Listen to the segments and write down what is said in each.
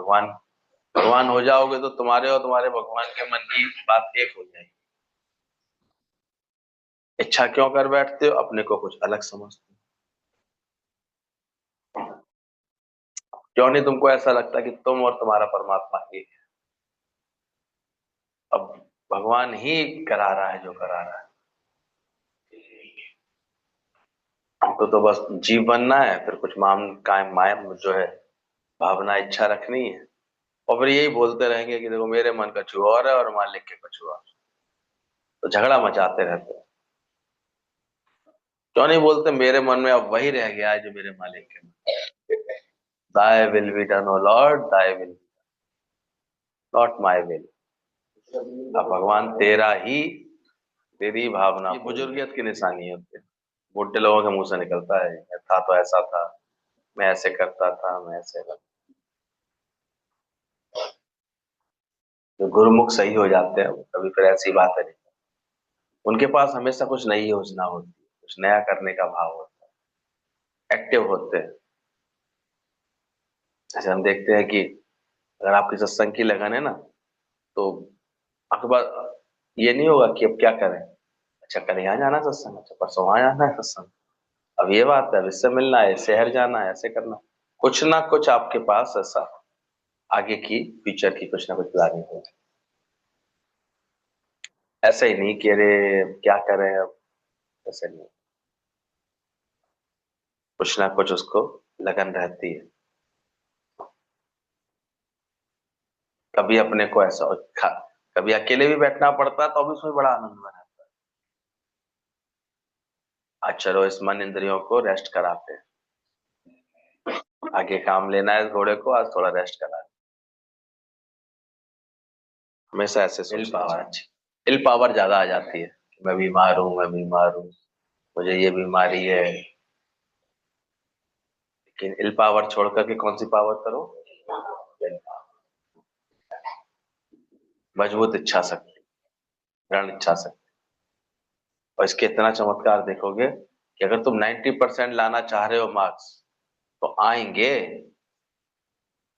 भगवान भगवान हो जाओगे तो तुम्हारे और तुम्हारे भगवान के मन की बात एक हो जाएगी। इच्छा क्यों कर बैठते हो? अपने को कुछ अलग समझते हो। क्यों नहीं तुमको ऐसा लगता कि तुम और तुम्हारा परमात्मा एक है? अब भगवान ही करा रहा है जो करा रहा है। हमको तो बस जीव बनना है, फिर कुछ माम कायम मायम जो है भावना इच्छा रखनी है, और फिर यही बोलते रहेंगे कि देखो मेरे मन का छू और है और मालिक के कुछ और। तो झगड़ा मचाते रहते हैं। क्यों नहीं बोलते मेरे मन में अब वही रह गया है जो मेरे मालिक के मन। Thy will be done O lord, thy will not my will. अब भगवान तेरा ही, तेरी भावना, ये बुजुर्गियत की निशानी होती है। बुढ़े लोगों के मुंह से निकलता है, मैं था तो ऐसा था, मैं ऐसे करता था, मैं ऐसे करता। जो गुरुमुख सही हो जाते हैं वो कभी फिर ऐसी बात है नहीं। उनके पास हमेशा कुछ नई योजना होती है, कुछ नया करने का भाव होता है, एक्टिव होते हैं। जैसे हम देखते हैं कि अगर आपकी सत्संग की लगन है ना, तो आपके पास ये नहीं होगा कि अब क्या करें। अच्छा कल यहाँ जाना है सत्संग, अच्छा परसों वहां जाना है सत्संग, अब ये बात है, अब इससे मिलना है, शहर जाना है, ऐसे करना। कुछ ना कुछ आपके पास ऐसा आगे की फ्यूचर की कुछ ना कुछ प्लानिंग हो। ऐसे ही नहीं कि अरे क्या करें अब, ऐसे नहीं। कुछ ना कुछ उसको लगन रहती है। कभी अपने को ऐसा कभी अकेले भी बैठना पड़ता है तो भी उसमें बड़ा आनंद में रहता है। आज चलो इस मन इंद्रियों को रेस्ट कराते हैं, आगे काम लेना है इस घोड़े को, आज थोड़ा रेस्ट करा। हमेशा ऐसे विल पावर अच्छी, विल पावर ज्यादा आ जाती है। मैं बीमार हूँ, मैं बीमार हूँ, मुझे ये बीमारी है। लेकिन विल पावर छोड़ करके कौन सी पावर करो? will power। मजबूत इच्छा शक्ति, दृढ़ इच्छा शक्ति। और इसके इतना चमत्कार देखोगे कि अगर तुम 90% लाना चाह रहे हो मार्क्स, तो आएंगे।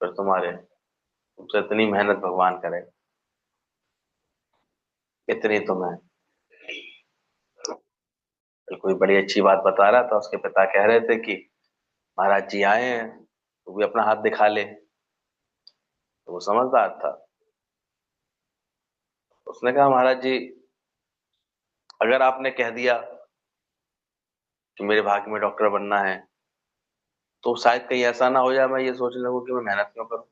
फिर तुम्हारे तुमसे इतनी मेहनत भगवान करेगा, इतनी तुम्हें। कोई बड़ी अच्छी बात बता रहा था, उसके पिता कह रहे थे कि महाराज जी आए हैं, तो भी अपना हाथ दिखा ले। तो वो समझदार था, उसने कहा महाराज जी अगर आपने कह दिया कि मेरे भाग्य में डॉक्टर बनना है, तो शायद कहीं ऐसा ना हो जाए मैं ये सोचने लगूं कि मैं मेहनत क्यों करूं,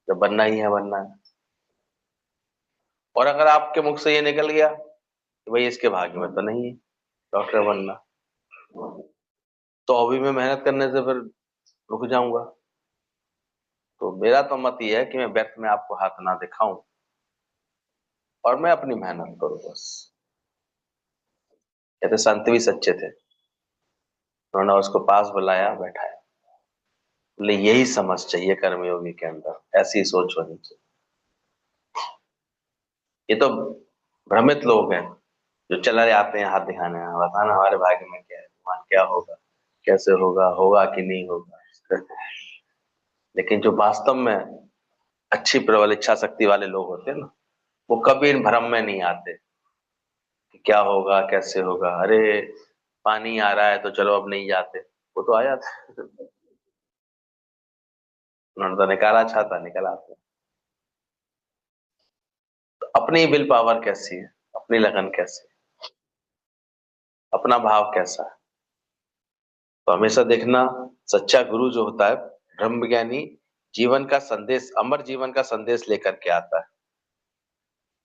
जब बनना ही है बनना है। और अगर आपके मुख से ये निकल गया कि भाई इसके भाग्य में तो नहीं है डॉक्टर बनना, तो अभी मैं मेहनत करने से फिर रुक जाऊंगा। तो मेरा तो मत ये है कि मैं व्यर्थ में आपको हाथ ना दिखाऊं, और मैं अपनी मेहनत करूं बस। कहते संत भी सच्चे थे, उन्होंने उसको पास बुलाया, बैठाया, बोले यही समझ चाहिए कर्मयोगी के अंदर, ऐसी सोच होनी चाहिए। ये तो भ्रमित लोग हैं जो चले आते हैं हाथ दिखाने, बताना हमारे भाग्य में क्या है, भगवान क्या होगा, कैसे होगा, होगा कि नहीं होगा। लेकिन जो वास्तव में अच्छी प्रबल इच्छा शक्ति वाले लोग होते हैं ना, वो कभी इन भ्रम में नहीं आते कि क्या होगा कैसे होगा। अरे पानी आ रहा है तो चलो अब नहीं जाते, वो तो आ जाते। उन्होंने तो निकाला छाता, निकल आते। तो अपनी विल पावर कैसी है, अपनी लगन कैसी है, अपना भाव कैसा है। तो हमेशा देखना, सच्चा गुरु जो होता है, ब्रह्म ज्ञानी, जीवन का संदेश, अमर जीवन का संदेश लेकर के आता है,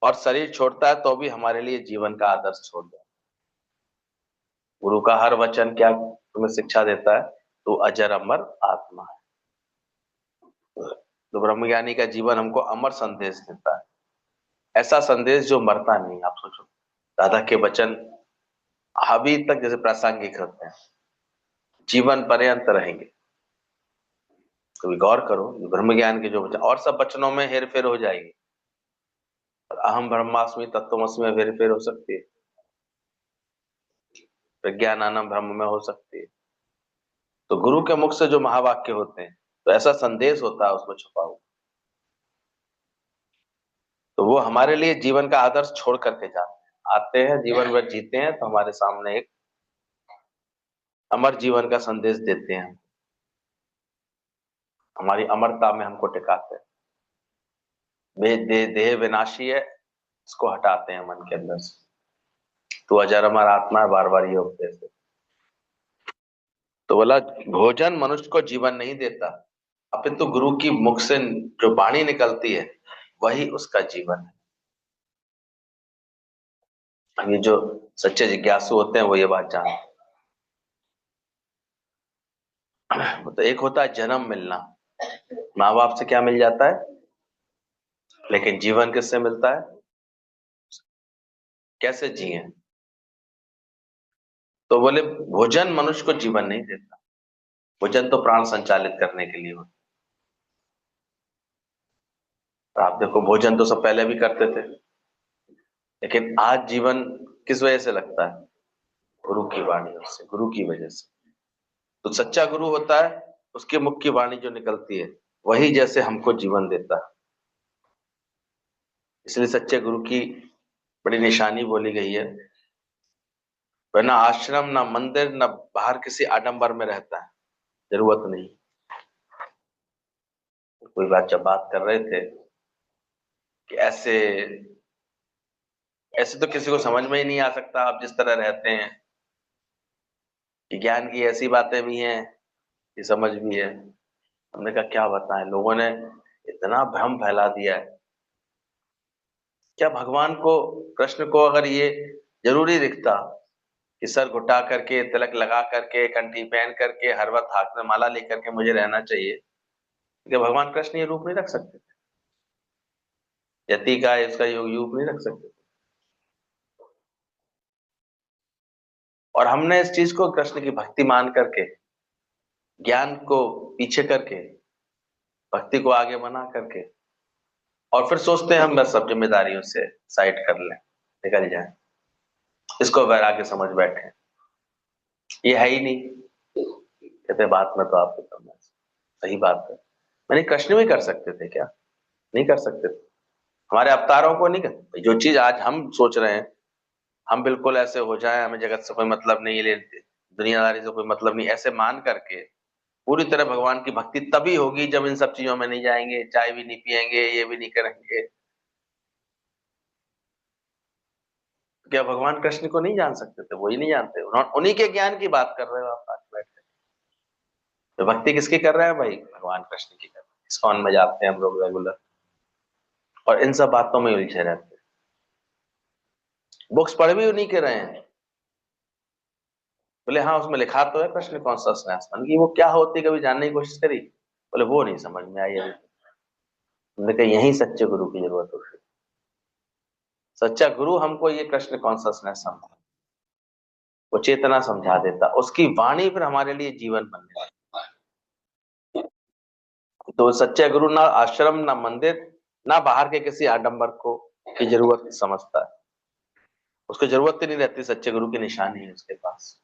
और शरीर छोड़ता है तो भी हमारे लिए जीवन का आदर्श छोड़ दो। गुरु का हर वचन क्या तुम्हें शिक्षा देता है? तू अजर अमर आत्मा है। तो ब्रह्मज्ञानी का जीवन हमको अमर संदेश देता है, ऐसा संदेश जो मरता नहीं। आप सोचो, दादा के वचन अभी तक जैसे प्रासंगिक होते हैं, जीवन पर्यंत रहेंगे। कभी गौर करो, ब्रह्म ज्ञान के जो वचन, और सब वचनों में हेर फेर हो जाएगी, और अहम ब्रह्मास्मि तत्वमसि में हेर फेर हो सकती है, विज्ञानानम ब्रह्म में हो सकती है। तो गुरु के मुख से जो महावाक्य होते हैं, तो तो ऐसा संदेश होता है उसमें छुपा हुआ। तो वो हमारे लिए जीवन का आदर्श छोड़ करके जाते हैं, आते हैं, जीवन भर जीते हैं, तो हमारे सामने एक अमर जीवन का संदेश देते हैं, हमारी अमरता में हमको टिकाते हैं। देह विनाशी है, इसको हटाते हैं मन के अंदर से। तो अजर अमर आत्मा है, बार बार ये उपदेश है। तो बोला भोजन मनुष्य को जीवन नहीं देता, अपितु गुरु की मुख से जो वाणी निकलती है वही उसका जीवन है। ये जो सच्चे जिज्ञासु होते हैं वो ये बात जानते हैं। तो एक होता है जन्म मिलना, माँ बाप से क्या मिल जाता है, लेकिन जीवन किससे मिलता है, कैसे जिए। तो बोले भोजन मनुष्य को जीवन नहीं देता, भोजन तो प्राण संचालित करने के लिए होता है। आप देखो भोजन तो सब पहले भी करते थे, लेकिन आज जीवन किस वजह से लगता है, गुरु की वाणी से, गुरु की वजह से। तो सच्चा गुरु होता है, उसके मुख की वाणी जो निकलती है वही जैसे हमको जीवन देता है। इसलिए सच्चे गुरु की बड़ी निशानी बोली गई है, वह ना आश्रम ना मंदिर ना बाहर किसी आडंबर में रहता है, जरूरत नहीं। कोई बात जब बात कर रहे थे कि ऐसे ऐसे तो किसी को समझ में ही नहीं आ सकता आप जिस तरह रहते हैं, कि ज्ञान की ऐसी बातें भी हैं कि समझ भी है। हमने कहा क्या बताएं, लोगों ने इतना भ्रम फैला दिया है। क्या भगवान को, कृष्ण को अगर ये जरूरी दिखता कि सर घुटा करके, तिलक लगा करके, कंठी पहन करके, हर वक्त हाथ में माला लेकर के मुझे रहना चाहिए, क्या भगवान कृष्ण ये रूप नहीं रख सकते, यति का इसका योग नहीं रख सकते। और हमने इस चीज को कृष्ण की भक्ति मान करके, ज्ञान को पीछे करके, भक्ति को आगे बना करके, और फिर सोचते हैं हम बस सब जिम्मेदारियों से साइड कर लें, निकल जाए, इसको वैराग्य समझ बैठे। ये है ही नहीं, कहते बात में तो आपको करना है। सही बात है, मैंने कृष्ण भी कर सकते थे क्या, नहीं कर सकते थे, हमारे अवतारों को नहीं कर, जो चीज आज हम सोच रहे हैं, हम बिल्कुल ऐसे हो जाए, हमें जगत से कोई मतलब नहीं, ले दुनियादारी से कोई मतलब नहीं, ऐसे मान करके पूरी तरह भगवान की भक्ति तभी होगी जब इन सब चीजों में नहीं जाएंगे, चाय भी नहीं पियेंगे, ये भी नहीं करेंगे। क्या भगवान कृष्ण को नहीं जान सकते थे, वही नहीं जानते, उन्होंने उन्हीं के ज्ञान की बात कर रहे हो आप आज बैठ के। तो भक्ति किसकी कर रहे हैं भाई, भगवान कृष्ण की कर रहे हैं। इस्कॉन में जाते हैं हम लोग रेगुलर, और इन सब बातों में उलझे रहते हैं, बुक्स पढ़ भी उन्हीं के रहे हैं। बोले हाँ उसमें लिखा तो है कृष्ण कॉन्शसनेस, की वो क्या होती कभी जानने की कोशिश करी, बोले वो नहीं समझ में आई अभी। हमने कहा यही सच्चे गुरु की जरूरत होती है। सच्चा गुरु हमको ये कृष्ण कॉन्शसनेस समझा, वो चेतना समझा देता, उसकी वाणी फिर हमारे लिए जीवन बन गया। तो सच्चा गुरु ना आश्रम ना मंदिर ना बाहर के किसी आडंबर को की जरूरत समझता है, उसको जरूरत ही नहीं रहती, सच्चे गुरु की निशानी है उसके पास।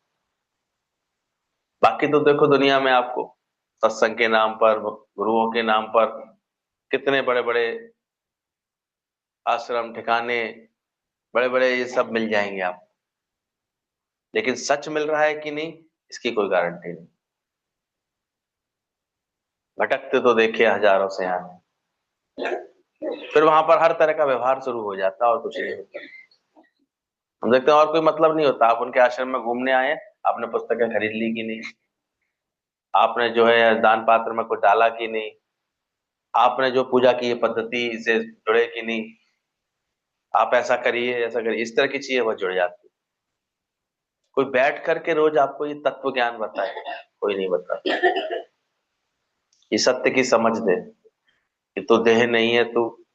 बाकी तो देखो दुनिया में आपको सत्संग के नाम पर, गुरुओं के नाम पर कितने बड़े बड़े आश्रम ठिकाने, बड़े बड़े ये सब मिल जाएंगे आप, लेकिन सच मिल रहा है कि नहीं इसकी कोई गारंटी नहीं। भटकते तो देखे हजारों से यहाँ, फिर वहां पर हर तरह का व्यवहार शुरू हो जाता है और कुछ नहीं होता। हम देखते हैं और कोई मतलब नहीं होता, आप उनके आश्रम में घूमने आए, आपने पुस्तकें खरीद ली कि नहीं, आपने जो है दान पात्र में कुछ डाला कि नहीं, आपने जो पूजा की पद्धति से जुड़े कि नहीं, आप ऐसा करिए, इस तरह की चीजें बहुत जुड़ जाती है। कोई बैठ करके रोज आपको ये तत्व ज्ञान बताए, कोई नहीं बताता। ये सत्य की समझ दे कि तू देह नहीं है, तू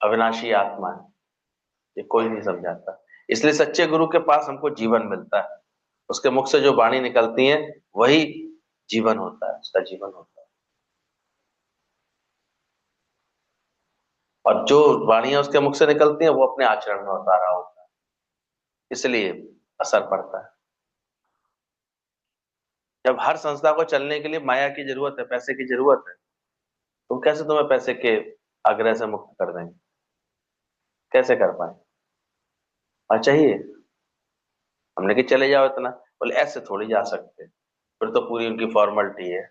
अविनाशी आत्मा है, ये कोई नहीं समझाता। इसलिए सच्चे गुरु के पास हमको जीवन मिलता है, उसके मुख से जो वाणी निकलती है वही जीवन होता है, उसका जीवन होता है। और जो वाणियां उसके मुख से निकलती हैं वो अपने आचरण में उतारा होता है, इसलिए असर पड़ता है। जब हर संस्था को चलने के लिए माया की जरूरत है, पैसे की जरूरत है, तो कैसे तुम्हें पैसे के आग्रह से मुक्त कर देंगे? कैसे कर पाए? और चाहिए, हमने कि चले जाओ इतना, बोले ऐसे थोड़ी जा सकते, फिर तो पूरी उनकी फॉर्मेलिटी है।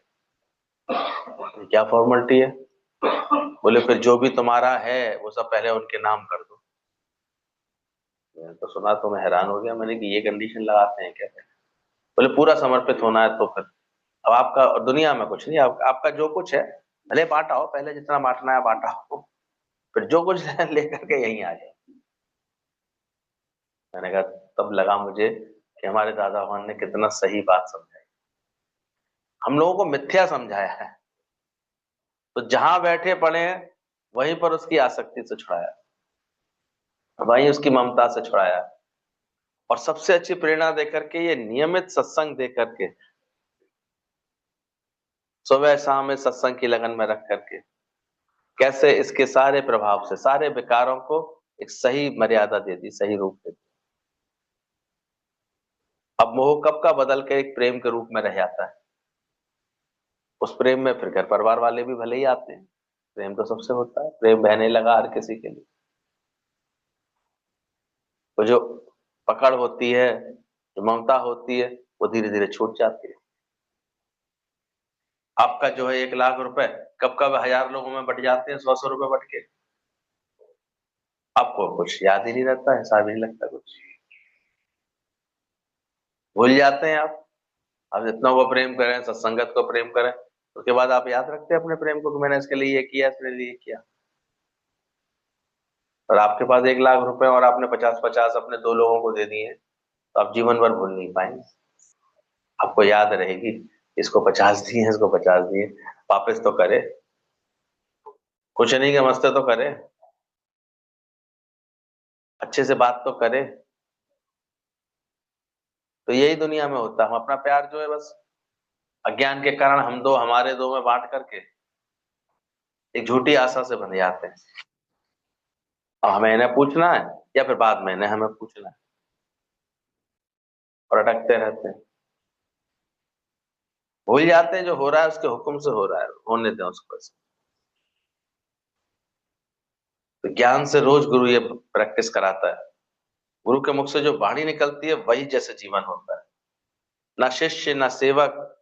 क्या फॉर्मेलिटी है? बोले फिर जो भी तुम्हारा है वो सब पहले उनके नाम कर दो। मैंने तो सुना तो मैं हैरान हो गया, मैंने कि ये कंडीशन लगाते हैं क्या? बोले पूरा समर्पित होना है तो फिर अब आपका और दुनिया में कुछ नहीं, आपका जो कुछ है भले बांटा हो, पहले जितना बांटना है बांटा हो, फिर जो कुछ लेकर के यहीं आ जाए। मैंने कहा, तब लगा मुझे कि हमारे दादा भगवान ने कितना सही बात समझाई। हम लोगों को मिथ्या समझाया है, तो जहां बैठे पड़े हैं वहीं पर उसकी आसक्ति से छुड़ाया, वहीं उसकी ममता से छुड़ाया, और सबसे अच्छी प्रेरणा देकर के, ये नियमित सत्संग दे करके, सुबह शाम में सत्संग की लगन में रख करके, कैसे इसके सारे प्रभाव से सारे विकारों को एक सही मर्यादा दे दी, सही रूप दे दी। अब मोह कब का बदल के एक प्रेम के रूप में रह जाता है। उस प्रेम में फिर घर परिवार वाले भी भले ही आते हैं, प्रेम तो सबसे होता है, प्रेम बहने लगा हर किसी के लिए। तो जो पकड़ होती है, जो ममता होती है, वो धीरे धीरे छूट जाती है। आपका जो है 1 लाख रुपए कब कब 1000 लोगों में बट जाते हैं, 100 100 रुपए बट के, आपको कुछ याद ही नहीं रहता, हिसाब ही नहीं लगता कुछ, भूल जाते हैं आप जितना को प्रेम करें, सत्संगत को प्रेम करें, उसके बाद आप याद रखते हैं अपने प्रेम को कि मैंने इसके लिए ये किया, इसके लिए ये किया। और आपके पास 1 लाख रुपए और आपने 50 50 अपने 2 लोगों को दे दिए, तो आप जीवन भर भूल नहीं पाएंगे। आपको याद रहेगी, इसको 50 दिए, इसको 50 दिए, वापस तो करे, कुछ नहीं के मस्ते तो करे, अच्छे से बात तो करे। तो यही दुनिया में होता है, हम अपना प्यार जो है बस अज्ञान के कारण हम दो हमारे दो में बांट करके एक झूठी आशा से बंध जाते हैं। अब हमें इन्हें पूछना है या फिर बाद में इन्हें हमें पूछना है, और अटकते रहते हैं, भूल जाते हैं जो हो रहा है उसके हुक्म से हो रहा है, होने दें उसको ऐसे। तो ज्ञान से रोज गुरु ये प्रैक्टिस कराता है। गुरु के मुख से जो वाणी निकलती है वही जैसे जीवन होता है। ना शिष्य ना सेवक,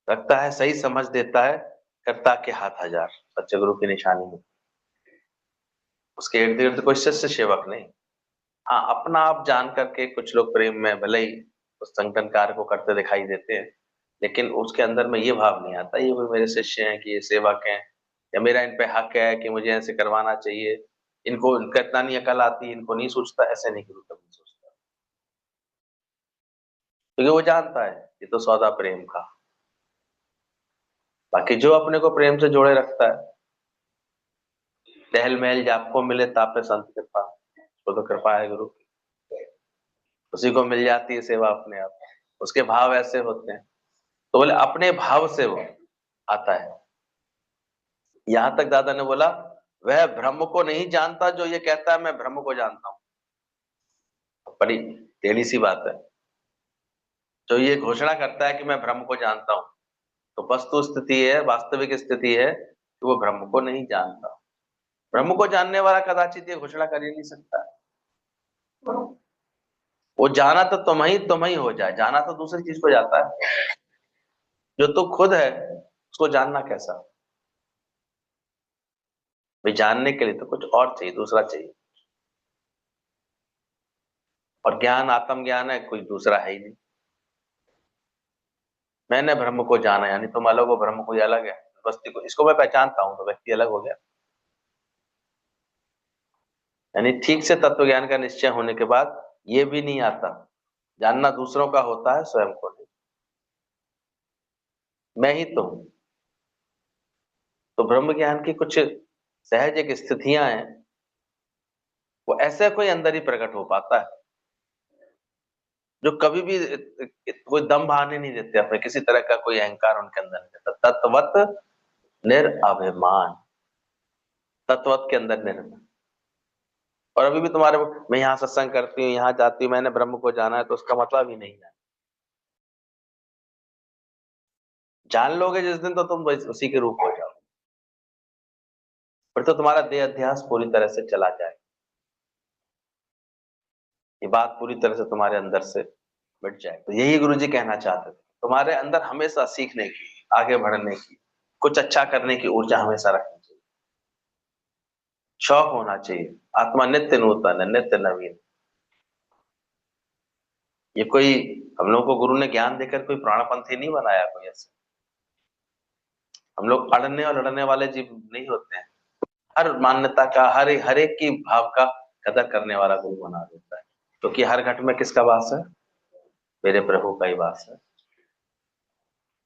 रखता है सही समझ देता है, करता के हाथ हजार, सच्चे गुरु की निशानी है। उसके इर्द गिर्द कोई शिष्य सेवक नहीं। हाँ, अपना आप जान करके कुछ लोग प्रेम में भले ही उस संगठन कार्य को करते दिखाई देते हैं, लेकिन उसके अंदर में ये भाव नहीं आता ये कोई मेरे शिष्य हैं कि ये सेवक हैं, या मेरा इन पे हक है कि मुझे ऐसे करवाना चाहिए, इनको इनका इतना नहीं अकल आती, इनको नहीं सोचता, ऐसे नहीं गुरु कभी सोचता, क्योंकि वो जानता है ये तो सौदा प्रेम का। बाकी जो अपने को प्रेम से जोड़े रखता है, टहल महल जापको मिले तापे संत कृपा, वो तो कृपा है गुरु की, उसी को मिल जाती है सेवा अपने आप, उसके भाव ऐसे होते हैं। तो बोले अपने भाव से वो आता है। यहां तक दादा ने बोला, वह ब्रह्म को नहीं जानता जो ये कहता है मैं ब्रह्म को जानता हूँ। बड़ी टेढ़ी सी बात है, जो ये घोषणा करता है कि मैं ब्रह्म को जानता हूँ, तो वस्तु स्थिति है, वास्तविक स्थिति है कि वो ब्रह्म को नहीं जानता। ब्रह्म को जानने वाला कदाचित ये घोषणा कर ही नहीं सकता। वो जाना तो तुम ही हो जाए, जाना तो दूसरी चीज को जाता है, जो तू खुद है उसको जानना कैसा? भाई जानने के लिए तो कुछ और चाहिए, दूसरा चाहिए, और ज्ञान आत्म ज्ञान है, कोई दूसरा है ही नहीं। मैंने ब्रह्म को जाना, यानी तुम अलग हो, ब्रह्म कोई अलग है। वस्तु को, इसको मैं पहचानता हूं तो व्यक्ति अलग हो गया। यानी ठीक से तत्व ज्ञान का निश्चय होने के बाद ये भी नहीं आता, जानना दूसरों का होता है, स्वयं को नहीं। मैं ही तो हूं। तो ब्रह्म ज्ञान की कुछ सहज एक स्थितियां हैं, वो ऐसे कोई अंदर ही प्रकट हो पाता है, जो कभी भी कोई दम बहाने नहीं देते अपने, किसी तरह का कोई अहंकार उनके अंदर नहीं रहता। तत्वत निरअभिमान, तत्वत के अंदर निर्भर। और अभी भी तुम्हारे, मैं यहाँ सत्संग करती हूँ, यहाँ जाती हूँ, मैंने ब्रह्म को जाना है, तो उसका मतलब ही नहीं है जान लोगे जिस दिन तो तुम उसी के रूप हो जाओ, फिर तो तुम्हारा देह अध्यास पूरी तरह से चला जाए, ये बात पूरी तरह से तुम्हारे अंदर से मिट जाए। तो यही गुरु जी कहना चाहते थे, तुम्हारे अंदर हमेशा सीखने की, आगे बढ़ने की, कुछ अच्छा करने की ऊर्जा हमेशा रखनी चाहिए, शौक होना चाहिए। आत्मा नित्य नूतन है, नित्य नवीन। ये कोई हम लोग को गुरु ने ज्ञान देकर कोई प्राणपंथी नहीं बनाया कोई ऐसे। हम लोग अड़ने और लड़ने वाले जीव नहीं होते हैं। हर मान्यता का, हर एक की भाव का कदर करने वाला गुरु बना देता है, क्योंकि हर घट में किसका वास है? मेरे प्रभु का ही वास है।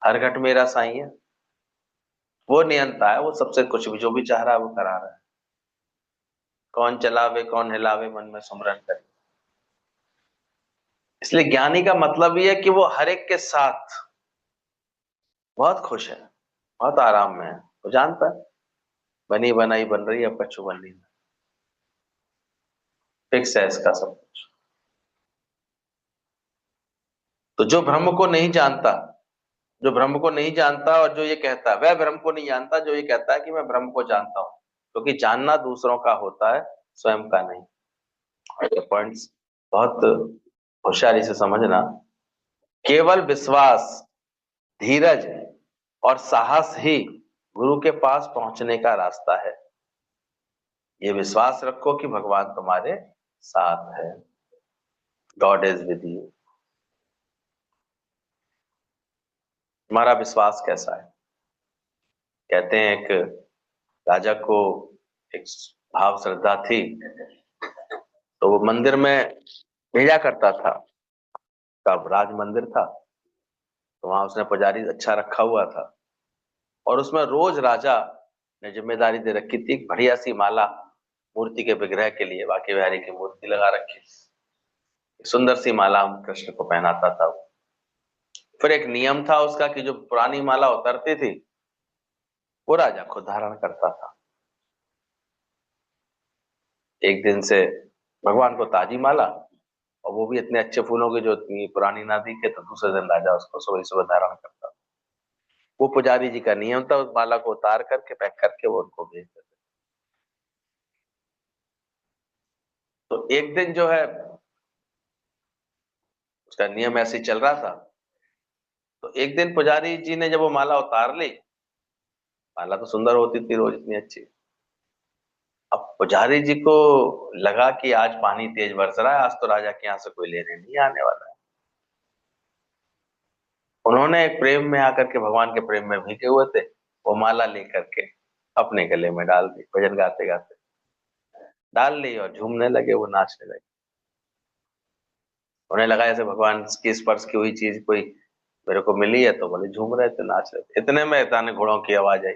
हर घट मेरा साईं है, वो नियंता है, वो सबसे कुछ भी जो भी चाह रहा है वो करा रहा है। कौन चलावे कौन हिलावे, मन में सुमरन करे। इसलिए ज्ञानी का मतलब ही है कि वो हर एक के साथ बहुत खुश है, बहुत आराम में है। वो जानता है बनी बनाई बन रही है, अब कछु बन नहीं, फिक्स है इसका सब कुछ। तो जो ब्रह्म को नहीं जानता, जो ब्रह्म को नहीं जानता और जो ये कहता है, वह ब्रह्म को नहीं जानता जो ये कहता है कि मैं ब्रह्म को जानता हूं। क्योंकि जानना दूसरों का होता है, स्वयं का नहीं। ये पॉइंट्स बहुत होशियारी से समझना। केवल विश्वास, धीरज और साहस ही गुरु के पास पहुंचने का रास्ता है। ये विश्वास रखो कि भगवान तुम्हारे साथ है, गॉड इज विद यू। तुम्हारा विश्वास कैसा है? कहते हैं एक राजा को एक भाव श्रद्धा थी, तो वो मंदिर में भेजा करता था। तब राज मंदिर था, तो वहां उसने पुजारी अच्छा रखा हुआ था, और उसमें रोज राजा ने जिम्मेदारी दे रखी थी, एक बढ़िया सी माला मूर्ति के विग्रह के लिए, बाकी बिहारी की मूर्ति लगा रखी, एक सुंदर सी माला हम कृष्ण को पहनाता था वो। फिर एक नियम था उसका कि जो पुरानी माला उतरती थी वो राजा खुद धारण करता था। एक दिन से भगवान को ताजी माला, और वो भी इतने अच्छे फूलों की जो इतनी पुरानी ना दिखे, तो दूसरे दिन राजा उसको सुबह सुबह धारण करता था। वो पुजारी जी का नियम था, उस माला को उतार करके पैक करके वो उनको भेज देते। तो एक दिन जो है उसका नियम ऐसे ही चल रहा था। तो एक दिन पुजारी जी ने जब वो माला उतार ली, माला तो सुंदर होती थी रोज इतनी अच्छी, अब पुजारी जी को लगा कि आज पानी तेज बरस रहा है, आज तो राजा के यहाँ से कोई लेने नहीं आने वाला है। उन्होंने एक प्रेम में आकर के, भगवान के प्रेम में भीगे हुए थे, वो माला लेकर के अपने गले में डाल दी, भजन गाते गाते डाल ली, और झूमने लगे, वो नाचने लगे। उन्हें लगा ऐसे भगवान की स्पर्श की हुई चीज कोई मेरे को मिली है, तो बोले झूम रहे थे, नाच रहे थे। इतने में अचानक घोड़ों की आवाज आई।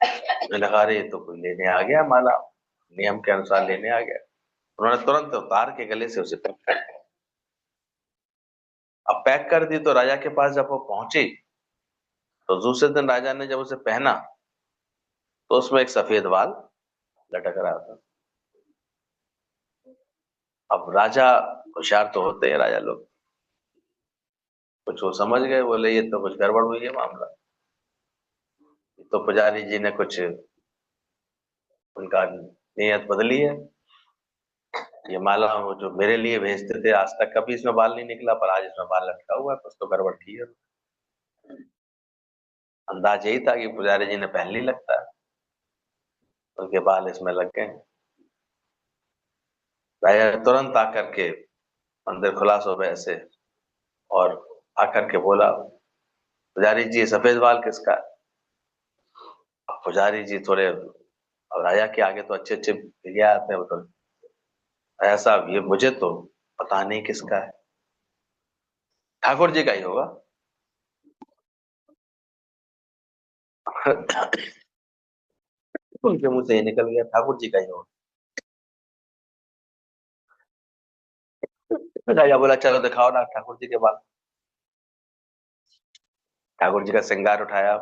उन्हें लगा रहे तो कोई लेने आ गया माला, नियम के अनुसार लेने आ गया। उन्होंने तुरंत उतार के गले से उसे पैक कर दिया। अब पैक कर दी तो राजा के पास जब वो पहुंची, तो दूसरे दिन राजा ने जब उसे पहना, तो उसमें एक सफेद बाल लटक रहा था। अब राजा होशियार तो होते हैं राजा लोग, कुछ वो समझ गए, बोले ये तो कुछ गड़बड़ हुई है मामला। तो पुजारी जी ने कुछ उनका नियत बदली है। ये माला वो जो मेरे लिए भेजते थे, आज तक कभी इसमें बाल नहीं निकला, पर आज इसमें बाल लटका हुआ है, कुछ तो गड़बड़ की है। अंदाज यही था कि पुजारी जी ने पहन ली लगता है, उनके बाल इसमें लग गए। राजा तुरंत आकर के मंदिर खुला सुबह से, और आकर के बोला, पुजारी जी ये सफेद बाल किसका है? अब पुजारी जी थोड़े, अब राजा के आगे तो अच्छे अच्छे भिड़िया आते हैं, वो तो ऐसा, ये मुझे तो पता नहीं किसका है, ठाकुर जी का ही होगा। उनके मुंह से ही निकल गया, ठाकुर जी का ही होगा। राजा बोला चलो दिखाओ ना ठाकुर जी के बाल। ठाकुर जी का श्रृंगार उठाया,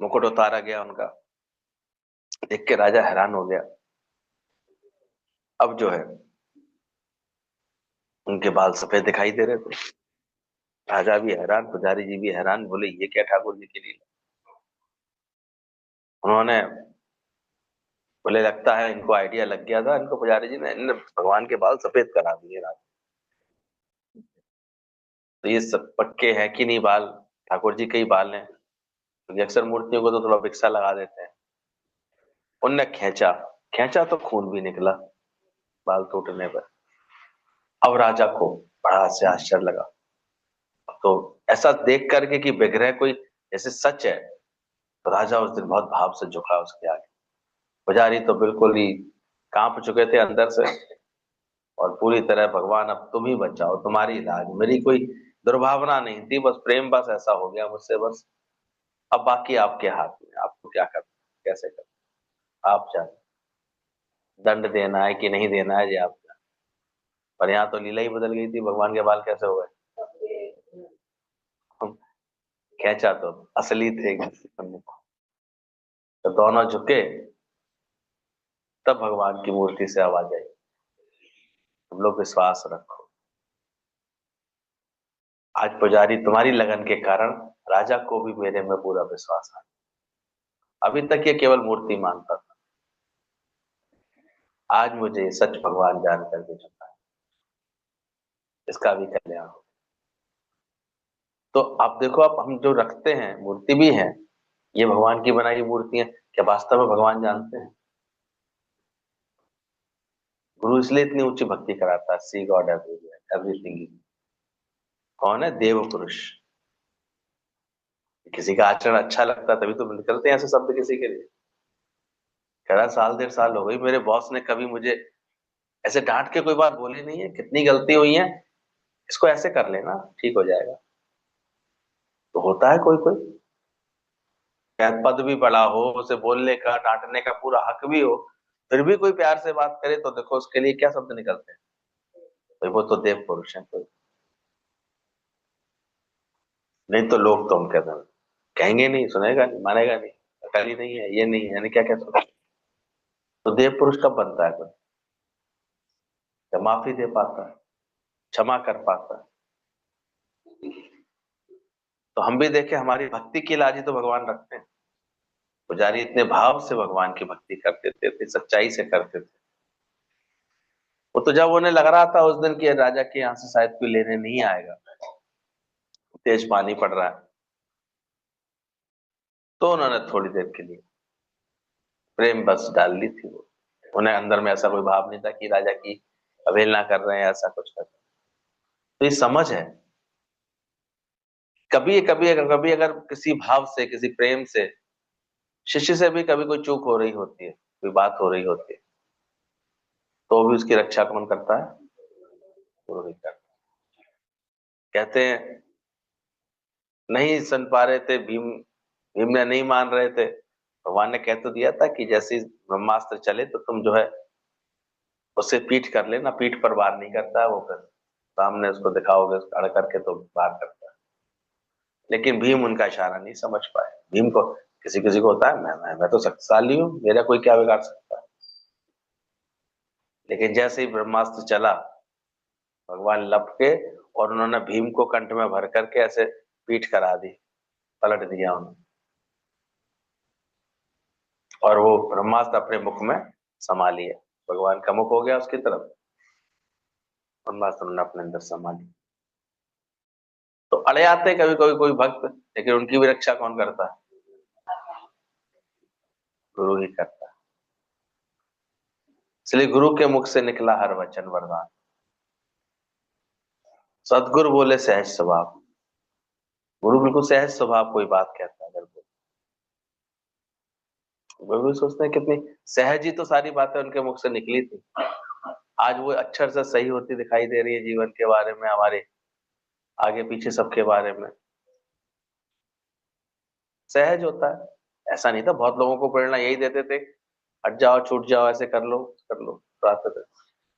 मुकुट उतारा गया उनका, देख के राजा हैरान हो गया। अब जो है उनके बाल सफेद दिखाई दे रहे थे। राजा भी हैरान, पुजारी जी भी हैरान, बोले ये क्या ठाकुर जी के लिए। उन्होंने बोले लगता है इनको आइडिया लग गया था, इनको पुजारी जी ने, इन्होंने भगवान के बाल सफेद करा दिए रात। तो ये सब पक्के हैं कि नहीं बाल, ठाकुर जी के ही बाल हैं, क्योंकि अक्सर मूर्तियों को तो थोड़ा विक्सा लगा देते हैं। उनने खींचा, खींचा तो खून भी निकला बाल टूटने पर। अब राजा को बड़ा से आश्चर्य लगा। तो ऐसा देख करके कि विग्रह कोई जैसे सच है, तो राजा उस दिन बहुत भाव से झुका उसके आगे। पुजारी तो बिल्कुल ही कांप चुके थे अंदर से, और पूरी तरह भगवान अब तुम ही बचाओ, तुम्हारी इलाज, मेरी कोई दुर्भावना नहीं थी, बस प्रेम बस ऐसा हो गया मुझसे, बस अब बाकी आपके हाथ में, आपको क्या करना कैसे करना आप जाने, दंड देना है कि नहीं देना है ये आप जाने। पर यहाँ तो लीला ही बदल गई थी, भगवान के बाल कैसे हो गए। खेचा तो असली थे। तो दोनों झुके, तब भगवान की मूर्ति से आवाज आई, तुम लोग विश्वास रखो, आज पुजारी तुम्हारी लगन के कारण राजा को भी मेरे में पूरा विश्वास आ गया। अभी तक ये केवल मूर्ति मानता था, आज मुझे ये सच भगवान जान करके चुका है, इसका भी कल्याण हो। तो आप देखो, आप हम जो रखते हैं मूर्ति भी है, ये भगवान की बनाई मूर्तियां, क्या वास्तव में भगवान जानते हैं? गुरु इसलिए इतनी ऊंची भक्ति कराता है, सी गॉड एवरीवेयर एवरीथिंग। कौन है? देव पुरुष। किसी का आचरण अच्छा लगता है तभी तो निकलते हैं ऐसे शब्द किसी के लिए। कह रहा साल 1.5 साल हो गई, मेरे बॉस ने कभी मुझे ऐसे डांट के कोई बात बोली नहीं है, कितनी गलती हुई है, इसको ऐसे कर लेना ठीक हो जाएगा। तो होता है कोई कोई, शायद पद भी बड़ा हो, उसे बोलने का डांटने का पूरा हक भी हो, फिर भी कोई प्यार से बात करे तो देखो उसके लिए क्या शब्द निकलते हैं। भाई वो तो देव पुरुष है कोई, नहीं तो लोग तो हम कहते हैं, कहेंगे नहीं, सुनेगा नहीं, मानेगा नहीं, अकल ही नहीं है, ये नहीं है, यानी क्या क्या सोच। तो देव पुरुष कब बनता है कोई? जब माफी दे पाता है, क्षमा कर पाता है। तो हम भी देखें, हमारी भक्ति की लाज ही तो भगवान रखते हैं। पुजारी इतने भाव से भगवान की भक्ति करते थे, इतनी सच्चाई से करते थे। वो तो जब उन्हें लग रहा था उस दिन की राजा के यहाँ से शायद कोई लेने नहीं आएगा, तेज पानी पड़ रहा है, तो उन्होंने थोड़ी देर के लिए प्रेम बस डाल ली थी वो। उन्हें अंदर में ऐसा कोई भाव नहीं था कि राजा की अवहेलना कर रहे हैं, ऐसा कुछ कर रहे हैं। तो ये समझ है। कभी कभी अगर किसी भाव से, किसी प्रेम से शिष्य से भी कभी कोई चूक हो रही होती है, कोई बात हो रही होती है, तो भी उसकी रक्षा कौन करता है? गुरु ही करता है। कहते हैं नहीं सुन पा रहे थे भीम, भीम ने नहीं मान रहे थे, भगवान ने कह तो दिया था कि जैसे ही ब्रह्मास्त्र चले तो तुम जो है उससे पीठ कर लेना, पीठ पर वार नहीं करता है वो, फिर सामने उसको दिखाओगे अड़ करके तो वार करता है। लेकिन भीम उनका इशारा नहीं समझ पाए। भीम को, किसी किसी को होता है मैं तो शक्तिशाली हूँ, मेरा कोई क्या बिगाड़ सकता है। लेकिन जैसे ही ब्रह्मास्त्र चला, भगवान लपके और उन्होंने भीम को कंठ में भर करके ऐसे पीठ करा दी, पलट दिया उन्होंने, और वो ब्रह्मास्त्र अपने मुख में समा लिया। भगवान का मुख हो गया उसकी तरफ, ब्रह्मास्त्र उन्होंने अपने अंदर समा लिया। तो अड़े आते कभी कभी कोई भक्त, लेकिन उनकी भी रक्षा कौन करता है? गुरु ही करता है। इसलिए गुरु के मुख से निकला हर वचन वरदान, सदगुरु बोले सहज स्वभाव। गुरु बिल्कुल सहज स्वभाव कोई बात कहता है, अगर वो भी सोचते हैं कितनी सहज ही तो सारी बातें उनके मुख से निकली थी, आज वो अक्षर से सही होती दिखाई दे रही है जीवन के बारे में, हमारे आगे पीछे सबके बारे में। सहज होता है, ऐसा नहीं था। बहुत लोगों को प्रेरणा यही देते थे, हट जाओ, छूट जाओ, ऐसे कर लो, प्राप्त कर।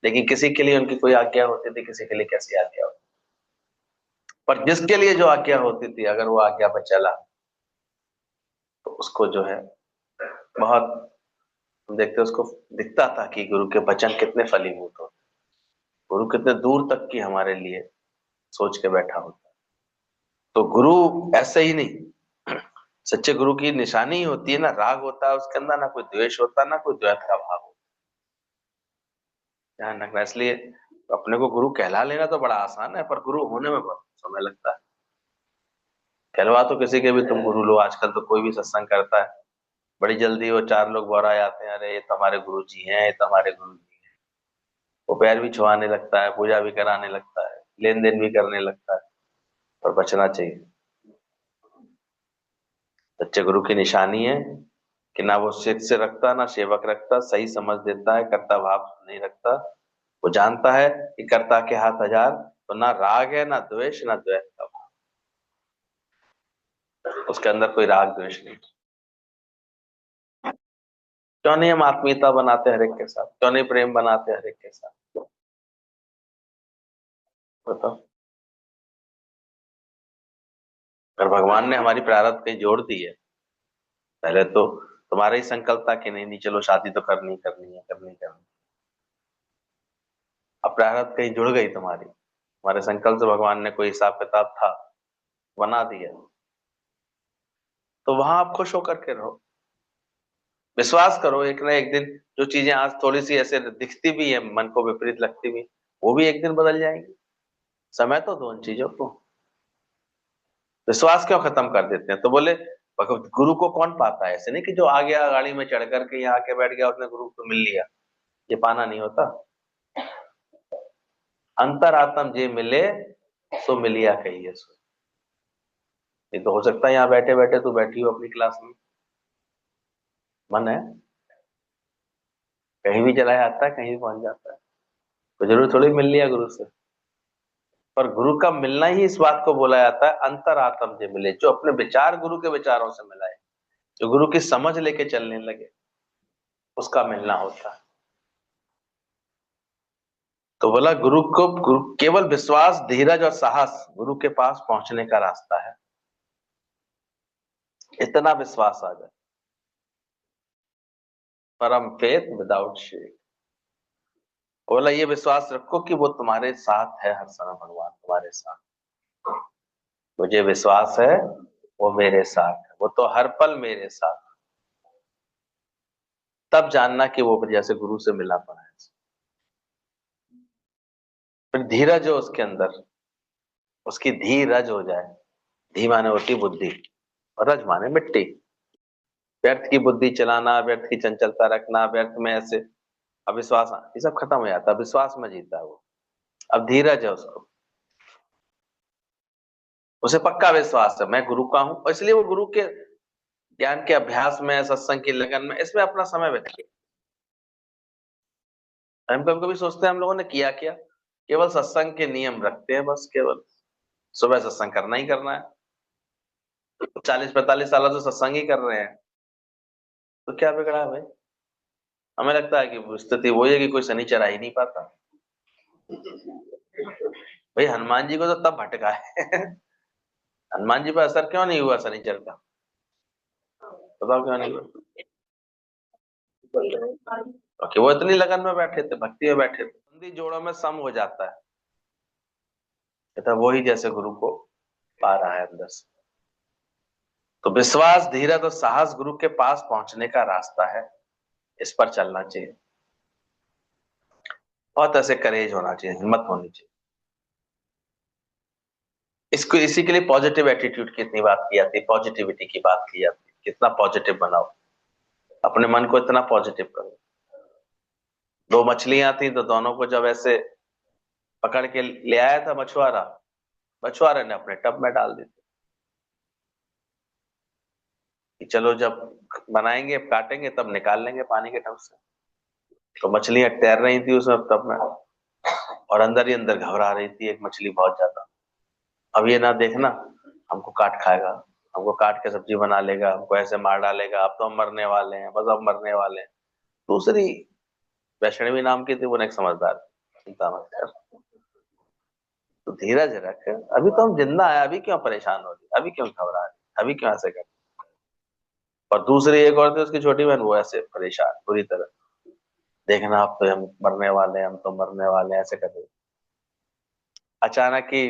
लेकिन किसी के लिए उनकी कोई आज्ञा होती थी, किसी के लिए कैसी आज्ञा होती। पर जिसके लिए जो आज्ञा होती थी, अगर वो आज्ञा पर चला तो उसको जो है बहुत, हम देखते उसको दिखता था कि गुरु के वचन कितने फलीभूत होते, गुरु कितने दूर तक की हमारे लिए सोच के बैठा होता। तो गुरु ऐसे ही नहीं, सच्चे गुरु की निशानी ही होती है ना, राग होता है उसके अंदर, ना कोई द्वेष होता, ना कोई द्वैत का भाव होता। ध्यान रखना। इसलिए अपने को गुरु कहला लेना तो बड़ा आसान है, पर गुरु होने में बहुत समय लगता है। कहलवा तो किसी के भी तुम गुरु लो, आजकल तो कोई भी सत्संग करता है, बड़ी जल्दी वो चार लोग बोरा आते हैं, अरे ये तो हमारे गुरु जी हैं, ये तो हमारे गुरु जी हैं। वो पैर भी छुआने लगता है, पूजा भी कराने लगता है, लेन देन भी करने लगता है। पर बचना चाहिए। सच्चे गुरु की निशानी है कि ना वो शिष्य रखता, ना सेवक रखता, सही समझ देता है, कर्ता भाव नहीं रखता। वो जानता है कि कर्ता के हाथ हजार, तो ना राग है, ना द्वेष, ना द्वेष का भाव, उसके अंदर कोई राग द्वेष नहीं। क्यों नहीं हम आत्मीयता बनाते हर एक के साथ, क्यों नहीं प्रेम बनाते हर एक के साथ? बताओ। अगर भगवान ने हमारी प्रारब्ध कहीं जोड़ दी है, पहले तो तुम्हारा ही संकल्प था कि नहीं नहीं चलो शादी तो करनी करनी है, करनी करनी। अब प्रारब्ध कहीं जुड़ गई तुम्हारी, तुम्हारे संकल्प से भगवान ने कोई हिसाब किताब था, बना दिया, तो वहां आप खुश होकर के रहो। विश्वास करो एक ना एक दिन, जो चीजें आज थोड़ी सी ऐसे दिखती भी है, मन को विपरीत लगती भी, वो भी एक दिन बदल जाएंगी। समय तो दो उन चीजों को। विश्वास क्यों खत्म कर देते हैं? तो बोले भगवत गुरु को कौन पाता है? ऐसे नहीं कि जो आ गया गाड़ी में चढ़ करके यहाँ आके बैठ गया, उसने गुरु को मिल लिया, ये पाना नहीं होता। अंतरात्म जे मिले सो मिलिया कहिए सो। ये तो हो सकता है यहाँ बैठे बैठे तू बैठी हो अपनी क्लास में, मन है, कहीं भी चला जाता है, कहीं भी पहुंच जाता है, तो जरूर थोड़ी मिल लिया गुरु से। पर गुरु का मिलना ही इस बात को बोला जाता है अंतरात्म जे मिले, जो अपने विचार गुरु के विचारों से मिलाए, जो गुरु की समझ लेके चलने लगे, उसका मिलना होता है। तो बोला गुरु केवल विश्वास, धीरज और साहस गुरु के पास पहुंचने का रास्ता है। इतना विश्वास आ जाए, परम फेथ विदाउट शेक। बोला ये विश्वास रखो कि वो तुम्हारे साथ है हर समय, भगवान तुम्हारे साथ। मुझे विश्वास है वो मेरे साथ है, वो तो हर पल मेरे साथ। तब जानना कि वो जैसे गुरु से मिला पड़ा है। फिर धीरज हो उसके अंदर, उसकी धीरज हो जाए। धी माने होती बुद्धि, और रज माने मिट्टी। व्यर्थ की बुद्धि चलाना, व्यर्थ की चंचलता रखना, व्यर्थ में ऐसे अविश्वास, ये सब खत्म हो जाता है, विश्वास में जीता है वो। अब धीरज है उसको, उसे पक्का विश्वास है मैं गुरु का हूं, और इसलिए वो गुरु के ज्ञान के अभ्यास में, सत्संग की लगन में, इसमें अपना समय व्यतीत। हम कभी कभी सोचते हैं हम लोगों ने किया क्या, केवल सत्संग के नियम रखते हैं बस, केवल सुबह सत्संग करना ही करना है। 40-45 साल से सत्संग ही कर रहे हैं, तो क्या बिगड़ा है भाई? हमें लगता है कि स्थिति वही है कि कोई शनिचर आ ही नहीं पाता। भाई हनुमान जी को तो तब भटका है। हनुमान जी पर असर क्यों नहीं हुआ शनिचर का? बताओ क्यों नहीं हुआ? क्योंकि वो इतनी लगन में बैठे थे, भक्ति में बैठे थे, बंदी जोड़ों में सम हो जाता है। कहता वही जैसे गुरु को पा रहा है अंदर से। तो विश्वास, धीरज और साहस गुरु के पास पहुंचने का रास्ता है, इस पर चलना चाहिए। बहुत ऐसे करेज होना चाहिए, हिम्मत होनी चाहिए। इसको इसी के लिए पॉजिटिव एटीट्यूड की इतनी बात की जाती है, पॉजिटिविटी की बात की जाती है, कितना पॉजिटिव बनाओ, अपने मन को इतना पॉजिटिव करो। दो मछलियां थी, तो दोनों को जब ऐसे पकड़ के ले आया था मछुआरा, मछुआरे ने अपने टब में डाल दी थी कि चलो जब बनाएंगे, काटेंगे, तब निकाल लेंगे पानी के टब से। तो मछलियां तैर रही थी उसमें टब में, और अंदर ही अंदर घबरा रही थी एक मछली बहुत ज्यादा। अब ये ना देखना हमको काट खाएगा, हमको काट के सब्जी बना लेगा, हमको ऐसे मार डालेगा, अब तो हम मरने वाले हैं, बस अब मरने वाले हैं। दूसरी वैष्णवी नाम की थी, वो एक समझदार, चिंता मत कर, तो धीरज रख, अभी तो हम जिंदा है, अभी क्यों परेशान हो रही, अभी क्यों घबरा रही, अभी क्यों ऐसे कर। और दूसरी एक और थी उसकी छोटी बहन, वो ऐसे परेशान पूरी तरह, देखना अब तो हम मरने वाले हैं, हम तो मरने वाले हैं, ऐसे कर रही। अचानक ही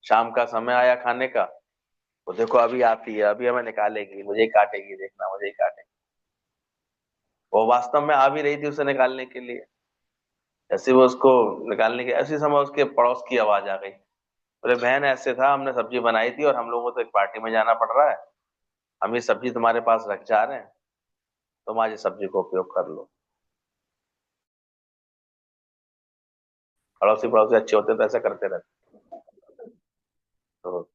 शाम का समय आया खाने का, वो देखो अभी आती है, अभी हमें निकालेगी, मुझे ही काटेगी, देखना मुझे ही काटेगी। वो वास्तव में आ भी रही थी उसे निकालने के लिए। ऐसे वो उसको निकालने के ऐसे समय उसके पड़ोस की आवाज आ गई। बोले बहन ऐसे था, हमने सब्जी बनाई थी और हम लोगों को तो एक पार्टी में जाना पड़ रहा है, हम ये सब्जी तुम्हारे पास रख जा रहे हैं, तुम आज इस सब्जी को उपयोग कर लो। पड़ोसी पड़ोसी अच्छे होते तो ऐसा करते रहते। तो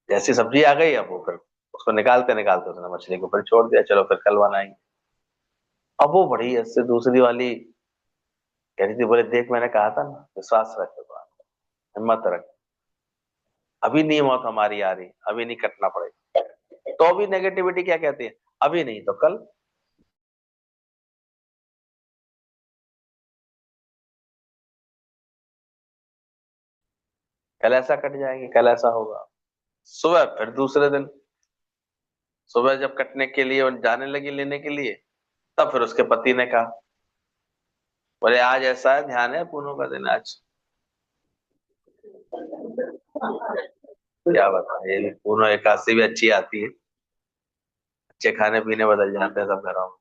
जैसी सब्जी आ गई, अब वो फिर उसको निकालते निकालते उसने मछली को फिर छोड़ दिया, चलो फिर कल बनाएंगे। अब वो बड़ी ऐसे दूसरी वाली कह रही थी, बोले देख मैंने कहा था ना, विश्वास रख भगवान, हिम्मत रख, अभी नहीं मौत हमारी आ रही, अभी नहीं कटना पड़ेगा। तो अभी नेगेटिविटी क्या कहती है, अभी नहीं तो कल। कल ऐसा कट जाएगी, कल ऐसा होगा। सुबह फिर दूसरे दिन, सुबह जब कटने के लिए और जाने लगी लेने के लिए, तब फिर उसके पति ने कहा, बोले आज ऐसा है, ध्यान है पूनों का दिन आज। क्या बता, ये पूनों एकादशी भी अच्छी आती है, अच्छे खाने पीने बदल जाते हैं सब घरों में।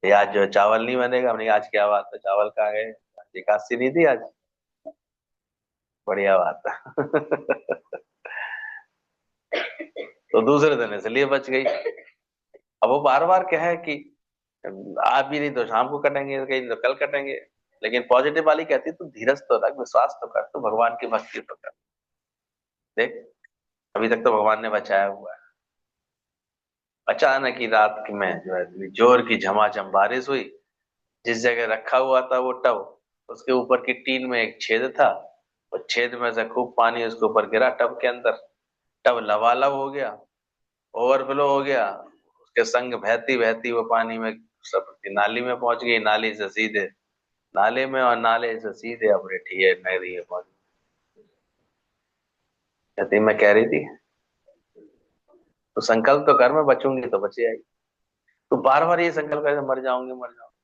ये आज जो है चावल नहीं बनेगा, हमने कहा, आज क्या बात है, चावल कहाँ गए, आज एकादशी नहीं थी आज। बढ़िया बात है। तो दूसरे दिन इसलिए बच गई। अब वो बार बार क्या है कि आज भी नहीं तो शाम को कटेंगे, कहीं तो कल कटेंगे। लेकिन पॉजिटिव वाली कहती है तू धीरज तो रख, विश्वास तो कर, तू भगवान की भक्ति तो कर, देख अभी तक तो भगवान ने बचाया हुआ है। अचानक ही रात की में जो है जोर की झमाझम बारिश हुई। जिस जगह रखा हुआ था वो टब, उसके ऊपर की टीन में एक छेद था, और छेद में से खूब पानी उसके ऊपर गिरा टब के अंदर। टब लबालब हो गया, ओवरफ्लो हो गया। उसके संग बहती बहती वो पानी में सब नाली में पहुंच गई, नाली से सीधे नाले में, और नाले से सीधे अपने ठिये नदी में पहुंच गई। मैं कह रही थी तो संकल्प तो कर, मैं बचूंगी तो बची आई। तो बार बार ये संकल्प कर, मर जाऊंगी मर जाऊंगी,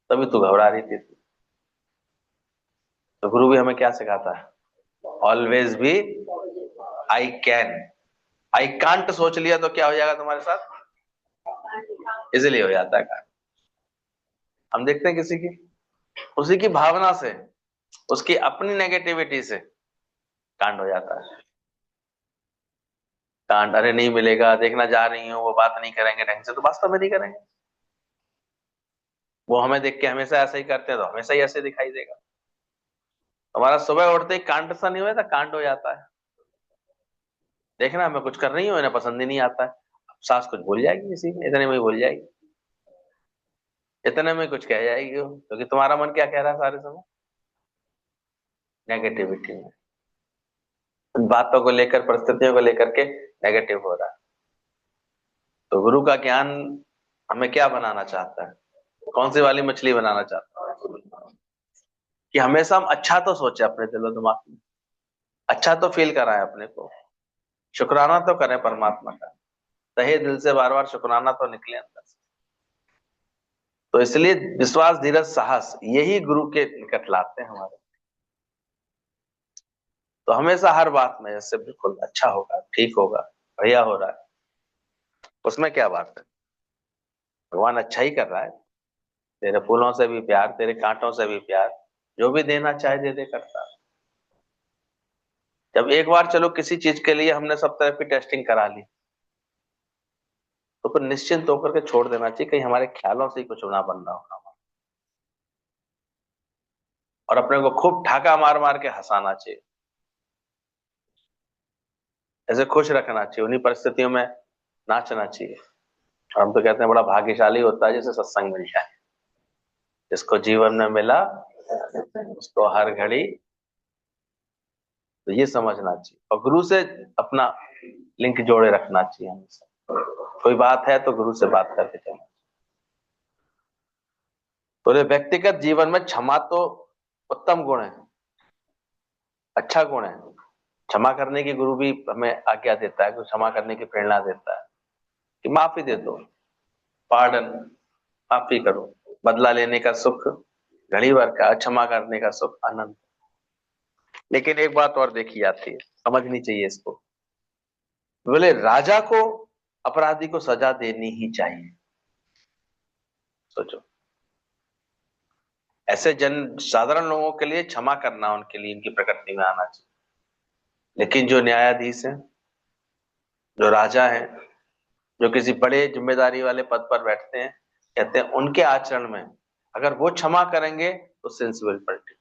तभी तू घबरा रही थी। तो गुरु भी हमें क्या सिखाता है, ऑलवेज भी आई कैन। आई कांट सोच लिया तो क्या हो जाएगा तुम्हारे साथ, इजीली हो जाता है कांट। हम देखते हैं किसी की, उसी की भावना से, उसकी अपनी नेगेटिविटी से कांड हो जाता है। कांड, अरे नहीं मिलेगा, देखना जा रही हूँ, वो बात नहीं करेंगे ढंग से, तो वास्तव में नहीं करेंगे। वो हमें देख के हमेशा ऐसा ही करते हैं तो हमेशा ही ऐसे दिखाई देगा। हमारा सुबह उठते ही कांड सा नहीं हुआ था, कांड हो जाता है। देखना मैं कुछ कर रही हूँ, इन्हें पसंद ही नहीं आता है। अब सास कुछ भूल जाएगी, इसी में इतने में ही भूल जाएगी, इतने में कुछ कह जाएगी वो, क्योंकि तुम्हारा मन क्या कह रहा है सारे समय, नेगेटिविटी में, उन बातों को लेकर, परिस्थितियों को लेकर के नेगेटिव हो रहा है। तो गुरु का ज्ञान हमें क्या बनाना चाहता है, कौन सी वाली मछली बनाना चाहता है, कि हमेशा हम अच्छा तो सोचे अपने दिलो दिमाग में, अच्छा तो फील कराएं अपने को, शुक्राना तो करें परमात्मा का, तहे दिल से बार बार शुक्राना तो निकले अंदर से। तो इसलिए विश्वास धीरज साहस यही गुरु के निकट लाते हैं हमारे। तो हमेशा हर बात में जैसे बिल्कुल अच्छा होगा, ठीक होगा, बढ़िया हो रहा है, उसमें क्या बात है, भगवान अच्छा ही कर रहा है। तेरे फूलों से भी प्यार, तेरे कांटों से भी प्यार, जो भी देना चाहे दे दे करता है। जब एक बार चलो किसी चीज के लिए हमने सब तरह की टेस्टिंग करा ली, तो फिर निश्चिंत होकर के छोड़ देना चाहिए, कहीं हमारे ख्यालों से ही कुछ ना बन रहा होगा। और अपने को खूब ठाका मार मार के हंसाना चाहिए, ऐसे खुश रखना चाहिए, उन्हीं परिस्थितियों में नाचना चाहिए। और हम तो कहते हैं बड़ा भाग्यशाली होता है जिसे सत्संग मिल जाए, जिसको जीवन में मिला उसको हर घड़ी, तो ये समझना चाहिए। और गुरु से अपना लिंक जोड़े रखना चाहिए हमेशा, कोई बात है तो गुरु से बात करके चलना। तो ये व्यक्तिगत जीवन में क्षमा तो उत्तम गुण है, अच्छा गुण है। क्षमा करने की गुरु भी हमें आज्ञा देता है, कि क्षमा करने की प्रेरणा देता है, कि माफी दे दो, पार्डन, माफी करो। बदला लेने का सुख घड़ी भर का, क्षमा करने का सुख आनंद। लेकिन एक बात और देखी जाती है, समझनी चाहिए इसको। बोले राजा को अपराधी को सजा देनी ही चाहिए। सोचो, ऐसे जन साधारण लोगों के लिए क्षमा करना उनके लिए इनकी प्रकृति में आना चाहिए। लेकिन जो न्यायाधीश है, जो राजा है, जो किसी बड़े जिम्मेदारी वाले पद पर बैठते हैं, कहते हैं उनके आचरण में अगर वो क्षमा करेंगे तो सेंसिबल पलटी,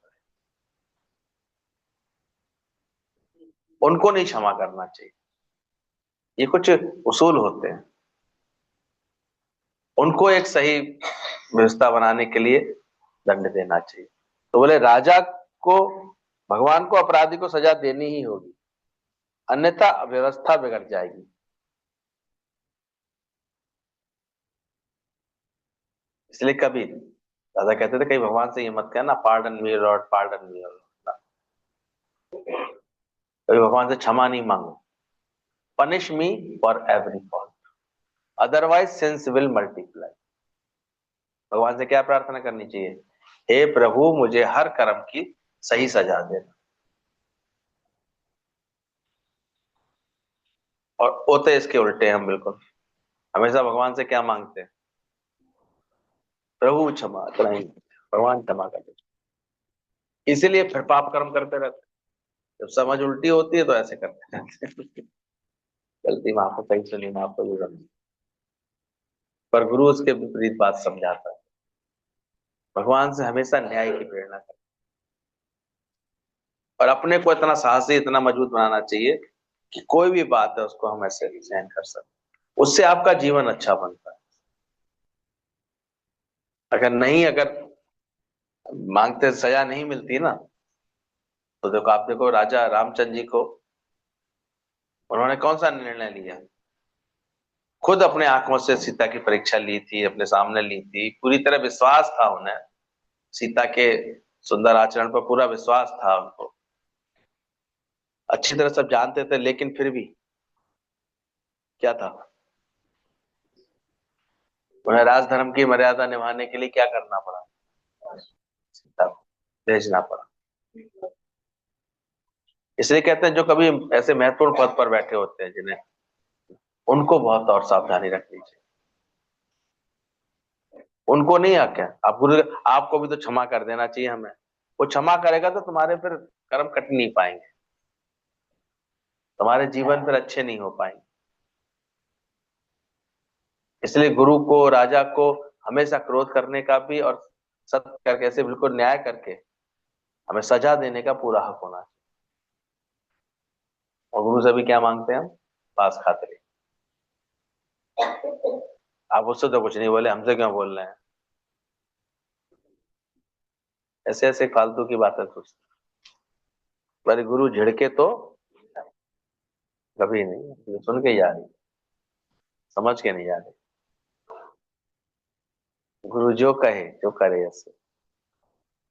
उनको नहीं क्षमा करना चाहिए। ये कुछ उसूल होते हैं, उनको एक सही व्यवस्था बनाने के लिए दंड देना चाहिए। तो बोले राजा को, भगवान को अपराधी को सजा देनी ही होगी, अन्यथा व्यवस्था बिगड़ जाएगी। इसलिए कभी दादा कहते थे, कहीं भगवान से ये मत कहना pardon me Lord, pardon me Lord. कभी भगवान से क्षमा नहीं मांगो, punish me for every fault, otherwise since will multiply. भगवान से क्या प्रार्थना करनी चाहिए? हे प्रभु, मुझे हर कर्म की सही सजा देना। और होते इसके उल्टे हम बिल्कुल हमेशा भगवान से क्या मांगते हैं? प्रभु क्षमा कराएंगे, भगवान क्षमा कर दे। इसीलिए फिर पाप कर्म करते रहते हैं। जब समझ उल्टी होती है तो ऐसे करते रहते हैं। गलती माफ हो, सही सुनी माफ हो, ये समझ। पर गुरु उसके विपरीत बात समझाता है। भगवान से हमेशा न्याय की प्रेरणा कर, और अपने को इतना साहसी, इतना मजबूत बनाना चाहिए कि कोई भी बात है उसको हम ऐसे सहन कर सकते। उससे आपका जीवन अच्छा बनता है। अगर नहीं, अगर मांगते सजा नहीं मिलती ना, तो देखो, आप देखो राजा रामचंद्र जी को, उन्होंने कौन सा निर्णय लिया? खुद अपने आंखों से सीता की परीक्षा ली थी, अपने सामने ली थी, पूरी तरह विश्वास था उन्हें, सीता के सुंदर आचरण पर पूरा विश्वास था उनको, अच्छी तरह सब जानते थे, लेकिन फिर भी क्या था, उन्हें राजधर्म की मर्यादा निभाने के लिए क्या करना पड़ा? सीता को भेजना पड़ा। इसलिए कहते हैं जो कभी ऐसे महत्वपूर्ण पद पर बैठे होते हैं जिन्हें, उनको बहुत और सावधानी रखनी चाहिए। उनको नहीं आ क्या, आप गुरु, आपको भी तो क्षमा कर देना चाहिए हमें। वो क्षमा करेगा तो तुम्हारे फिर कर्म कट नहीं पाएंगे, तुम्हारे जीवन फिर अच्छे नहीं हो पाएंगे। इसलिए गुरु को, राजा को हमेशा क्रोध करने का भी और सत्य करके, ऐसे बिल्कुल न्याय करके हमें सजा देने का पूरा हक होना चाहिए। और गुरु से भी क्या मांगते हैं हम? पास खातिर। आप उससे तो कुछ नहीं बोले, हमसे क्यों बोल रहे हैं? ऐसे ऐसे फालतू की बातें सोचते, पर गुरु झिड़के तो कभी नहीं, सुन के ही जा रही, समझ के नहीं जा रही। गुरु जो कहे जो करे ऐसे।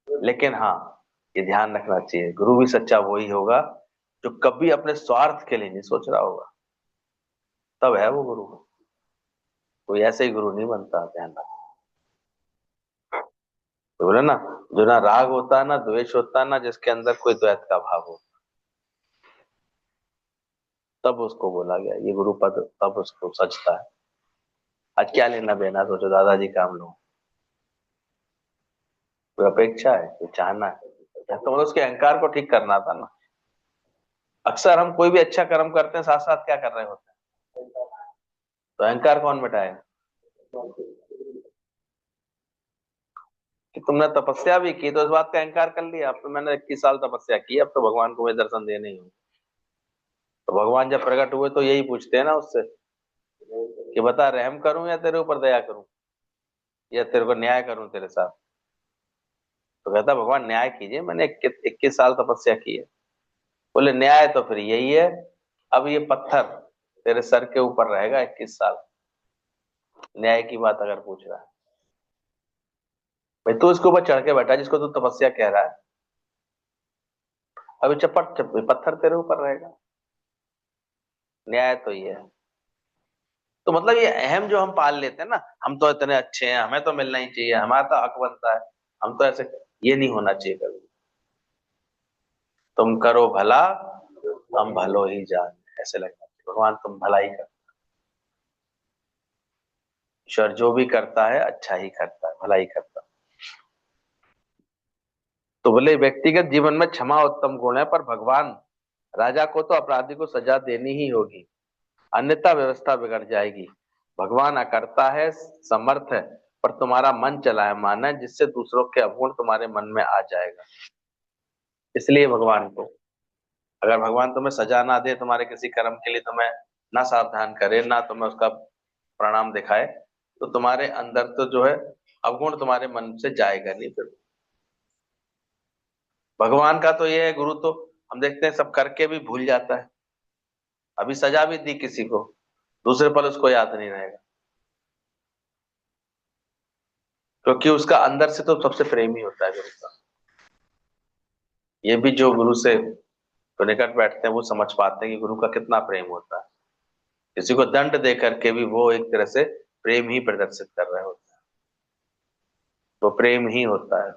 लेकिन हाँ, ये ध्यान रखना चाहिए, गुरु भी सच्चा वही होगा जो कभी अपने स्वार्थ के लिए नहीं सोच रहा होगा, तब है वो गुरु। कोई ऐसे ही गुरु नहीं बनता, ध्यान रखना। तो बोले ना, जो ना राग होता है ना द्वेष होता है ना, जिसके अंदर कोई द्वैत का भाव हो, तब उसको बोला गया ये गुरु पद, तब उसको सचता है। आज क्या लेना देना, सोचो दादाजी काम लो, कोई अपेक्षा है, कोई चाहना है? तो मतलब उसके अहंकार को ठीक करना था ना। अक्सर हम कोई भी अच्छा कर्म करते हैं, साथ साथ क्या कर रहे होते हैं? तो अहंकार कौन मिटाएगा? कि तुमने तपस्या भी की तो इस बात का अहंकार कर लिया, अब तो मैंने 21 साल तपस्या की, अब तो भगवान को मैं दर्शन देने ही हूँ। तो भगवान जब प्रकट हुए तो यही पूछते हैं ना उससे, कि बता रहम करूं या तेरे ऊपर दया करूं, या तेरे को न्याय करूं तेरे साथ? तो कहता भगवान न्याय कीजिए, मैंने 21 साल तपस्या की है। बोले न्याय तो फिर यही है, अब ये पत्थर तेरे सर के ऊपर रहेगा 21 साल, न्याय की बात अगर पूछ रहा है। भाई तू इसके ऊपर चढ़ के बैठा जिसको तू तपस्या कह रहा है, अभी चपट पत्थर तेरे ऊपर रहेगा, न्याय तो ये है। तो मतलब ये अहम जो हम पाल लेते हैं ना, हम तो इतने अच्छे हैं, हमें तो मिलना ही चाहिए, हमारा तो हक बनता है, हम तो ऐसे, ये नहीं होना चाहिए कभी। तुम करो भला हम भलो ही जान, ऐसे लगना चाहिए। भगवान तुम भला ही कर, ईश्वर जो भी करता है अच्छा ही करता है, भला ही करता है। तो बोले व्यक्तिगत जीवन में क्षमा उत्तम गुण है, पर भगवान राजा को तो अपराधी को सजा देनी ही होगी, अन्यथा व्यवस्था बिगड़ जाएगी। भगवान अकर्ता है, समर्थ है, पर तुम्हारा मन चलायमान है, जिससे दूसरों के अवगुण तुम्हारे मन में आ जाएगा। इसलिए भगवान को, अगर भगवान तुम्हें सजा ना दे, तुम्हारे किसी कर्म के लिए तुम्हें ना सावधान करे, ना तुम्हें उसका प्रणाम दिखाए, तो तुम्हारे अंदर तो जो है अवगुण तुम्हारे मन से जाएगा नहीं फिर। भगवान का तो ये है, गुरु तो हम देखते हैं सब करके भी भूल जाता है। अभी सजा भी दी किसी को, दूसरे पल उसको याद नहीं रहेगा, क्योंकि उसका अंदर से तो सबसे प्रेम ही होता है गुरु का। ये भी जो गुरु से तो निकट बैठते हैं वो समझ पाते हैं कि गुरु का कितना प्रेम होता है। किसी को दंड दे करके भी वो एक तरह से प्रेम ही प्रदर्शित कर रहे होते हैं, वो प्रेम ही होता है।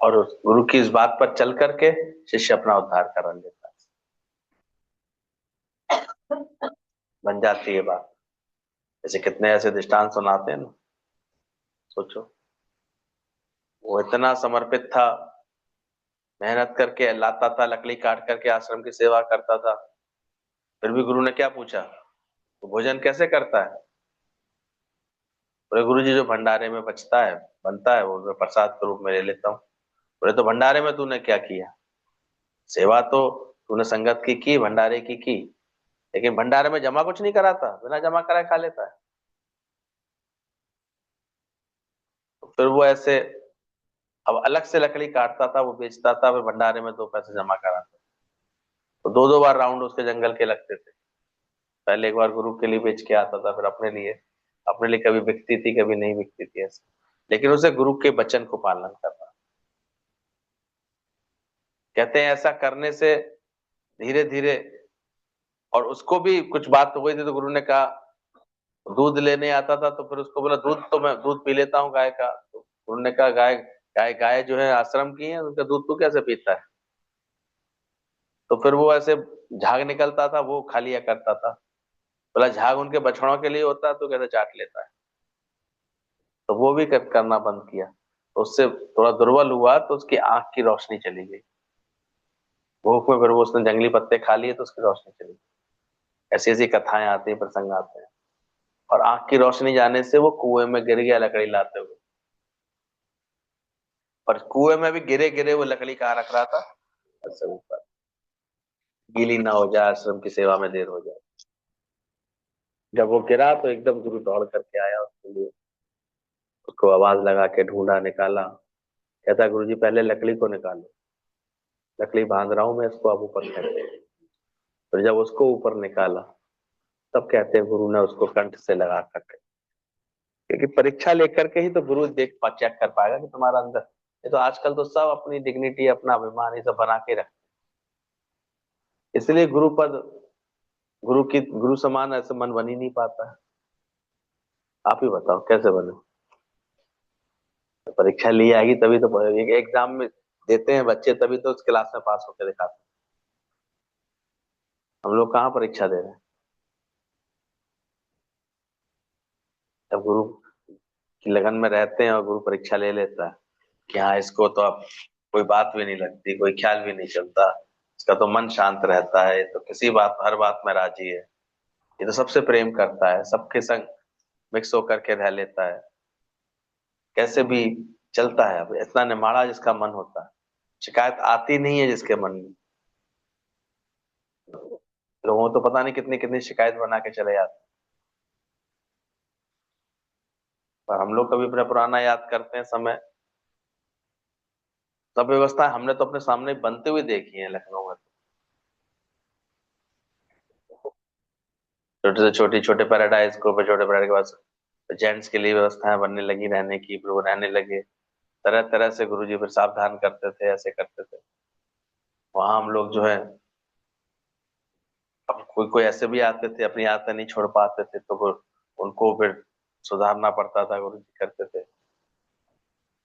और उस गुरु की इस बात पर चल करके शिष्य अपना उद्धार कर लेता है, बन जाती है बात। जैसे कितने ऐसे दृष्टांत सुनाते हैं ना, सोचो। वो इतना समर्पित था, मेहनत करके लाता था, लकड़ी काट करके आश्रम की सेवा करता था। फिर भी गुरु ने क्या पूछा, तो भोजन कैसे करता है? बोले गुरु जी जो भंडारे में बचता है, बनता है, वो मैं प्रसाद के रूप में ले लेता हूँ। बोले तो भंडारे में तूने क्या किया? सेवा तो तूने संगत की भंडारे की, लेकिन भंडारे में जमा कुछ नहीं कराता, बिना जमा कराए खा लेता है। तो फिर वो ऐसे अब अलग से लकड़ी काटता था, वो बेचता था, फिर भंडारे में 2 पैसे जमा कराता। तो 2 2 बार राउंड उसके जंगल के लगते थे। पहले एक बार गुरु के लिए बेच के आता था, फिर अपने लिए कभी बिकती थी कभी नहीं बिकती थी ऐसे, लेकिन उसे गुरु के वचन को पालन करना। कहते हैं ऐसा करने से धीरे धीरे, और उसको भी कुछ बात हो गई थी, तो गुरु ने कहा, दूध लेने आता था तो फिर उसको बोला दूध तो मैं दूध पी लेता हूँ गाय का। तो गुरु ने कहा गाय गाय गाय जो है आश्रम की है, उनका दूध तू कैसे पीता है? तो फिर वो ऐसे झाग निकलता था, वो खा लिया करता था। बोला झाग उनके बछड़ों के लिए होता है, तो कैसे चाट लेता है? तो वो भी करना बंद किया। तो उससे थोड़ा दुर्बल हुआ, तो उसकी आंख की रोशनी चली गई। भूख में फिर वो उसने जंगली पत्ते खा लिए, तो उसकी रोशनी चली गई। ऐसी ऐसी कथाएं आती हैं, प्रसंग आते हैं। और आंख की रोशनी जाने से वो कुएं में गिर गया लकड़ी लाते हुए। पर कुएं में भी गिरे गिरे वो लकड़ी कहाँ रख रहा था? सबसे ऊपर, गीली ना हो जाए, आश्रम की सेवा में देर हो जाए। जब वो गिरा तो एकदम गुरु दौड़ करके आया उसके लिए, उसको आवाज लगा के ढूंढा, निकाला। कहता गुरु जी पहले लकड़ी को निकालो, लकड़ी बांध रहा हूं मैं, इसको आप ऊपर फेंको। फिर जब उसको ऊपर निकाला, तब कहते हैं गुरु ने उसको कंठ से लगा करके, क्योंकि परीक्षा लेकर के ही तो गुरु देख चेक कर पाएगा कि तुम्हारा अंदर। ये तो आजकल तो सब अपनी डिग्निटी, अपना अभिमान ये सब बना के रखते, इसलिए गुरु पद, गुरु समान ऐसे मन बन ही नहीं पाता है। आप ही बताओ कैसे बने? तो परीक्षा ली आएगी तभी तो एग्जाम में देते हैं बच्चे, तभी तो उस क्लास में पास होकर दिखाते हैं। हम लोग कहाँ परीक्षा दे रहे हैं? जब गुरु की लगन में रहते हैं और गुरु परीक्षा ले लेता है कि हाँ इसको तो अब कोई बात भी नहीं लगती, कोई ख्याल भी नहीं चलता, इसका तो मन शांत रहता है, ये तो किसी बात हर बात में राजी है, ये तो सबसे प्रेम करता है, सबके संग मिक्स होकर के रह लेता है, कैसे भी चलता है। अब इतना निमाड़ा जिसका मन होता है, शिकायत आती नहीं है जिसके मन में। लोगों को तो पता नहीं कितनी कितनी शिकायत बना के चले जाते हैं। पर हम लोग कभी अपना पुराना याद करते हैं समय, सब व्यवस्था हमने तो अपने सामने बनते हुए देखी है लखनऊ में। छोटे से छोटी छोटे पैराडाइज को, फिर छोटे पैराडाइज के पास जेंट्स के लिए व्यवस्थाएं बनने लगी रहने की, फिर वो रहने लगे। तरह तरह से गुरुजी फिर सावधान करते थे, ऐसे करते थे। वहां हम लोग जो है, अब कोई कोई ऐसे भी आते थे अपनी आदतें नहीं छोड़ पाते थे, तो फिर उनको फिर सुधारना पड़ता था, गुरुजी करते थे।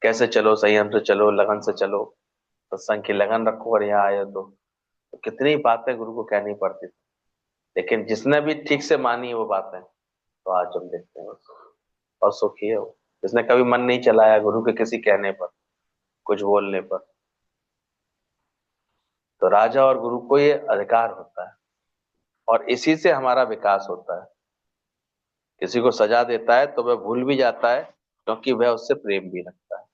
कैसे चलो, संयम से चलो, लगन से चलो, सत्संग की लगन रखो और यहाँ आए हो तो कितनी बातें गुरु को कहनी पड़ती थी, लेकिन जिसने भी ठीक से मानी वो बातें, तो आज हम देखते हैं और सुखी है वो। जिसने कभी मन नहीं चलाया गुरु के किसी कहने पर, कुछ बोलने पर, तो राजा और गुरु को ये अधिकार होता है, और इसी से हमारा विकास होता है। किसी को सजा देता है तो वह भूल भी जाता है, क्योंकि वह उससे प्रेम भी रखता है।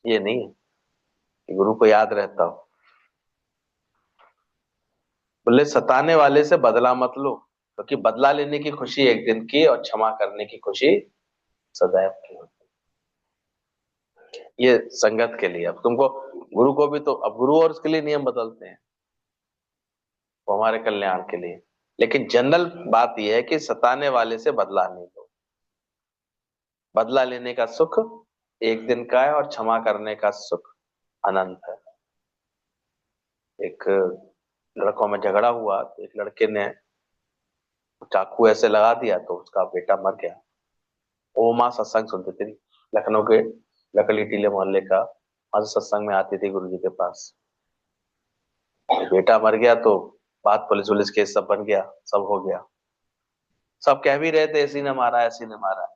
ये नहीं है कि गुरु को याद रहता हो। बोले सताने वाले से बदला मत लो, क्योंकि बदला लेने की खुशी एक दिन की और क्षमा करने की खुशी सदैव की होती है। ये संगत के लिए। अब तुमको गुरु को भी तो, अब गुरु और उसके लिए नियम बदलते हैं, वो हमारे कल्याण के लिए। लेकिन जनरल बात यह है कि सताने वाले से बदला नहीं लो। बदला लेने का सुख एक दिन का है और क्षमा करने का सुख अनंत है। एक लड़कों में झगड़ा हुआ तो एक लड़के ने चाकू ऐसे लगा दिया तो उसका बेटा मर गया। वो माँ सत्संग सुनती थी, लखनऊ के लकड़ी टीले मोहल्ले का। आज सत्संग में आती थी गुरु जी के पास। बेटा मर गया तो बात पुलिस वुलिस केस सब बन गया, सब हो गया। सब कह भी रहे थे ऐसी ने मारा, ऐसी ने मारा।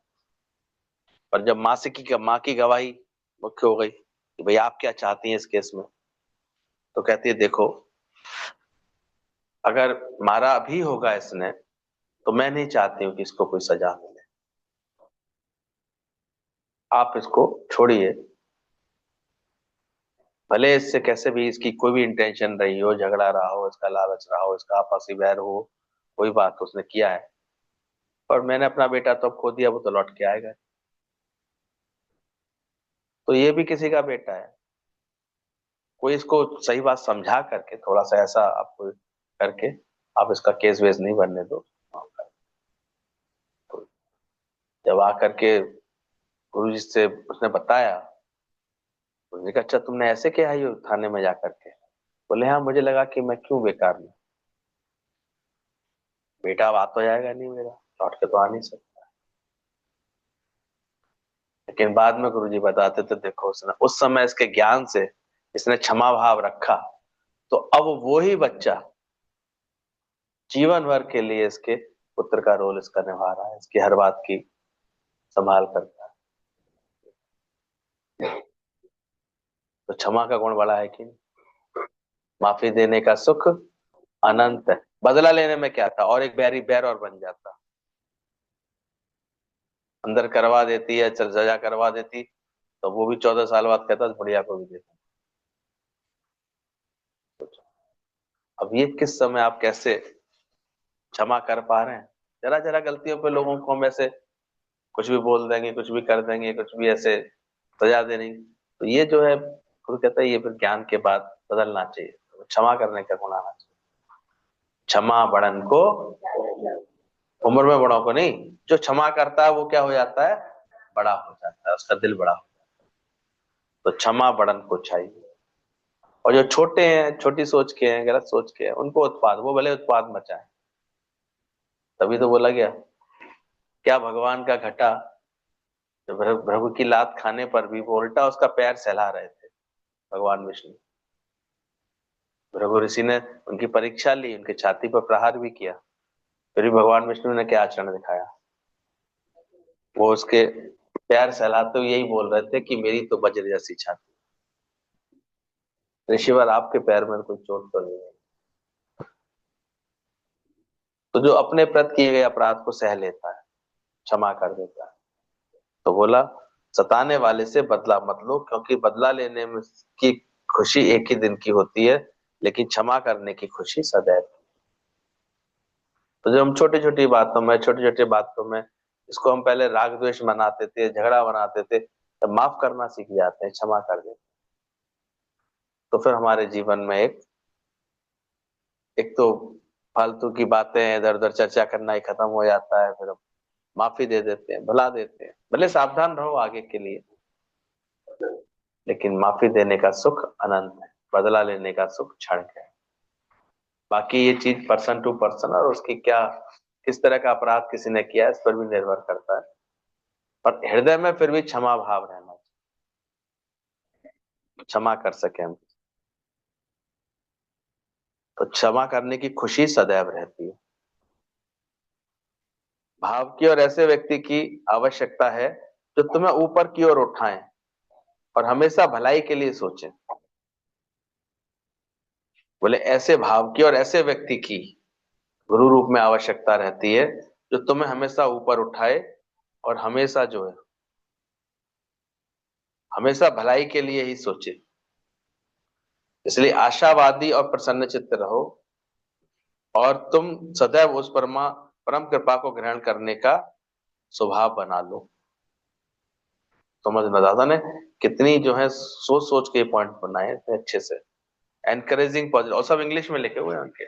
पर जब माँ की गवाही मुख्य हो गई कि भाई आप क्या चाहती हैं इस केस में, तो कहती है देखो, अगर मारा भी होगा इसने तो मैं नहीं चाहती हूँ कि इसको कोई सजा मिले। आप इसको छोड़िए, भले इससे कैसे भी इसकी कोई भी इंटेंशन रही हो, झगड़ा रहा हो, इसका लालच रहा हो, इसका आपसी बैर हो, कोई बात उसने किया है, पर मैंने अपना बेटा तो अब खो दिया, वो तो लौट के आएगा। तो ये भी किसी का बेटा है। कोई इसको सही बात समझा करके, थोड़ा सा ऐसा आपको करके आप इसका केस वेस नहीं बनने दो। तो जब आकर के गुरु जी से उसने बताया, गुरु जी का अच्छा तुमने ऐसे किया है, ये थाने में जाकर के। बोले हाँ, मुझे लगा कि मैं क्यों बेकार में, बेटा अब आ तो जाएगा नहीं मेरा, लौट के तो आ नहीं सकता। लेकिन बाद में गुरुजी बताते थे देखो, उसने उस समय इसके ज्ञान से इसने क्षमा भाव रखा, तो अब वो ही बच्चा जीवन भर के लिए इसके पुत्र का रोल इसका निभा रहा है, इसकी हर बात की संभाल करता है। तो क्षमा का गुण बड़ा है कि नहीं? माफी देने का सुख अनंत है। बदला लेने में क्या था, और एक बैरी बैर और बन जाता। अंदर करवा देती है, चल सजा करवा देती, तो वो भी 14 साल बाद कहता बुढ़िया को भी देता। अब ये किस समय आप कैसे क्षमा कर पा रहे हैं? जरा जरा गलतियों पे लोगों को हम ऐसे कुछ भी बोल देंगे, कुछ भी कर देंगे, कुछ भी ऐसे सजा दे देंगे। तो ये जो है, गुरु कहता है ये फिर ज्ञान के बाद बदलना चाहिए, तो क्षमा करने का गुण आना चाहिए। क्षमा बड़न को, उम्र में बड़ों को नहीं, जो क्षमा करता है वो क्या हो जाता है, बड़ा हो जाता है, उसका दिल बड़ा हो। तो क्षमा बड़न को चाहिए। और जो छोटे हैं, छोटी सोच के हैं, गलत सोच के हैं, उनको उत्पाद, वो भले उत्पाद मचाए। तभी तो बोला गया, क्या भगवान का घटा, तो प्रभु की लात खाने पर भी वो उल्टा उसका पैर सहला रहे थे भगवान विष्णु। भृगु ऋषि ने उनकी परीक्षा ली, उनकी छाती पर प्रहार भी किया, फिर भी भगवान विष्णु ने क्या आचरण दिखाया, वो उसके पैर सहलाते हुए यही बोल रहे थे कि मेरी तो वज्र जैसी छाती। ऋषिवर आपके पैर में कोई चोट तो नहीं है। तो जो अपने प्रति किए गए अपराध को सह लेता है, क्षमा कर देता है, तो बोला सताने वाले से बदला मत लो, क्योंकि बदला लेने में की खुशी एक ही दिन की होती है, लेकिन क्षमा करने की खुशी सदैव। तो जब हम छोटी छोटी बातों में इसको हम पहले राग द्वेष मनाते थे, झगड़ा बनाते थे, तब माफ करना सीख जाते हैं, क्षमा कर देते, तो फिर हमारे जीवन में एक तो फालतू की बातें इधर उधर चर्चा करना ही खत्म हो जाता है। फिर हम माफी दे देते हैं, भुला देते हैं, भले सावधान रहो आगे के लिए, लेकिन माफी देने का सुख अनंत है, बदला लेने का सुख क्षण है। बाकी ये चीज पर्सन टू पर्सन, और उसकी क्या, किस तरह का अपराध किसी ने किया है, इस पर भी निर्भर करता है। पर हृदय में फिर भी क्षमा भाव रहना चाहिए। क्षमा कर सके हम। तो क्षमा करने की खुशी सदैव रहती है। भाव की और ऐसे व्यक्ति की आवश्यकता है जो तुम्हें ऊपर की ओर उठाएं और हमेशा भलाई के लिए सोचें। बोले ऐसे भाव की और ऐसे व्यक्ति की गुरु रूप में आवश्यकता रहती है जो तुम्हें हमेशा ऊपर उठाए और हमेशा जो है हमेशा भलाई के लिए ही सोचे। इसलिए आशावादी और प्रसन्न चित्त रहो और तुम सदैव उस परम कृपा को ग्रहण करने का स्वभाव बना लो। समझना, दादा ने कितनी जो है सोच सोच के पॉइंट बनाए हैं इतने अच्छे से। एनकरेजिंग पॉजिटिव, और सब इंग्लिश में लिखे हुए हैं उनके।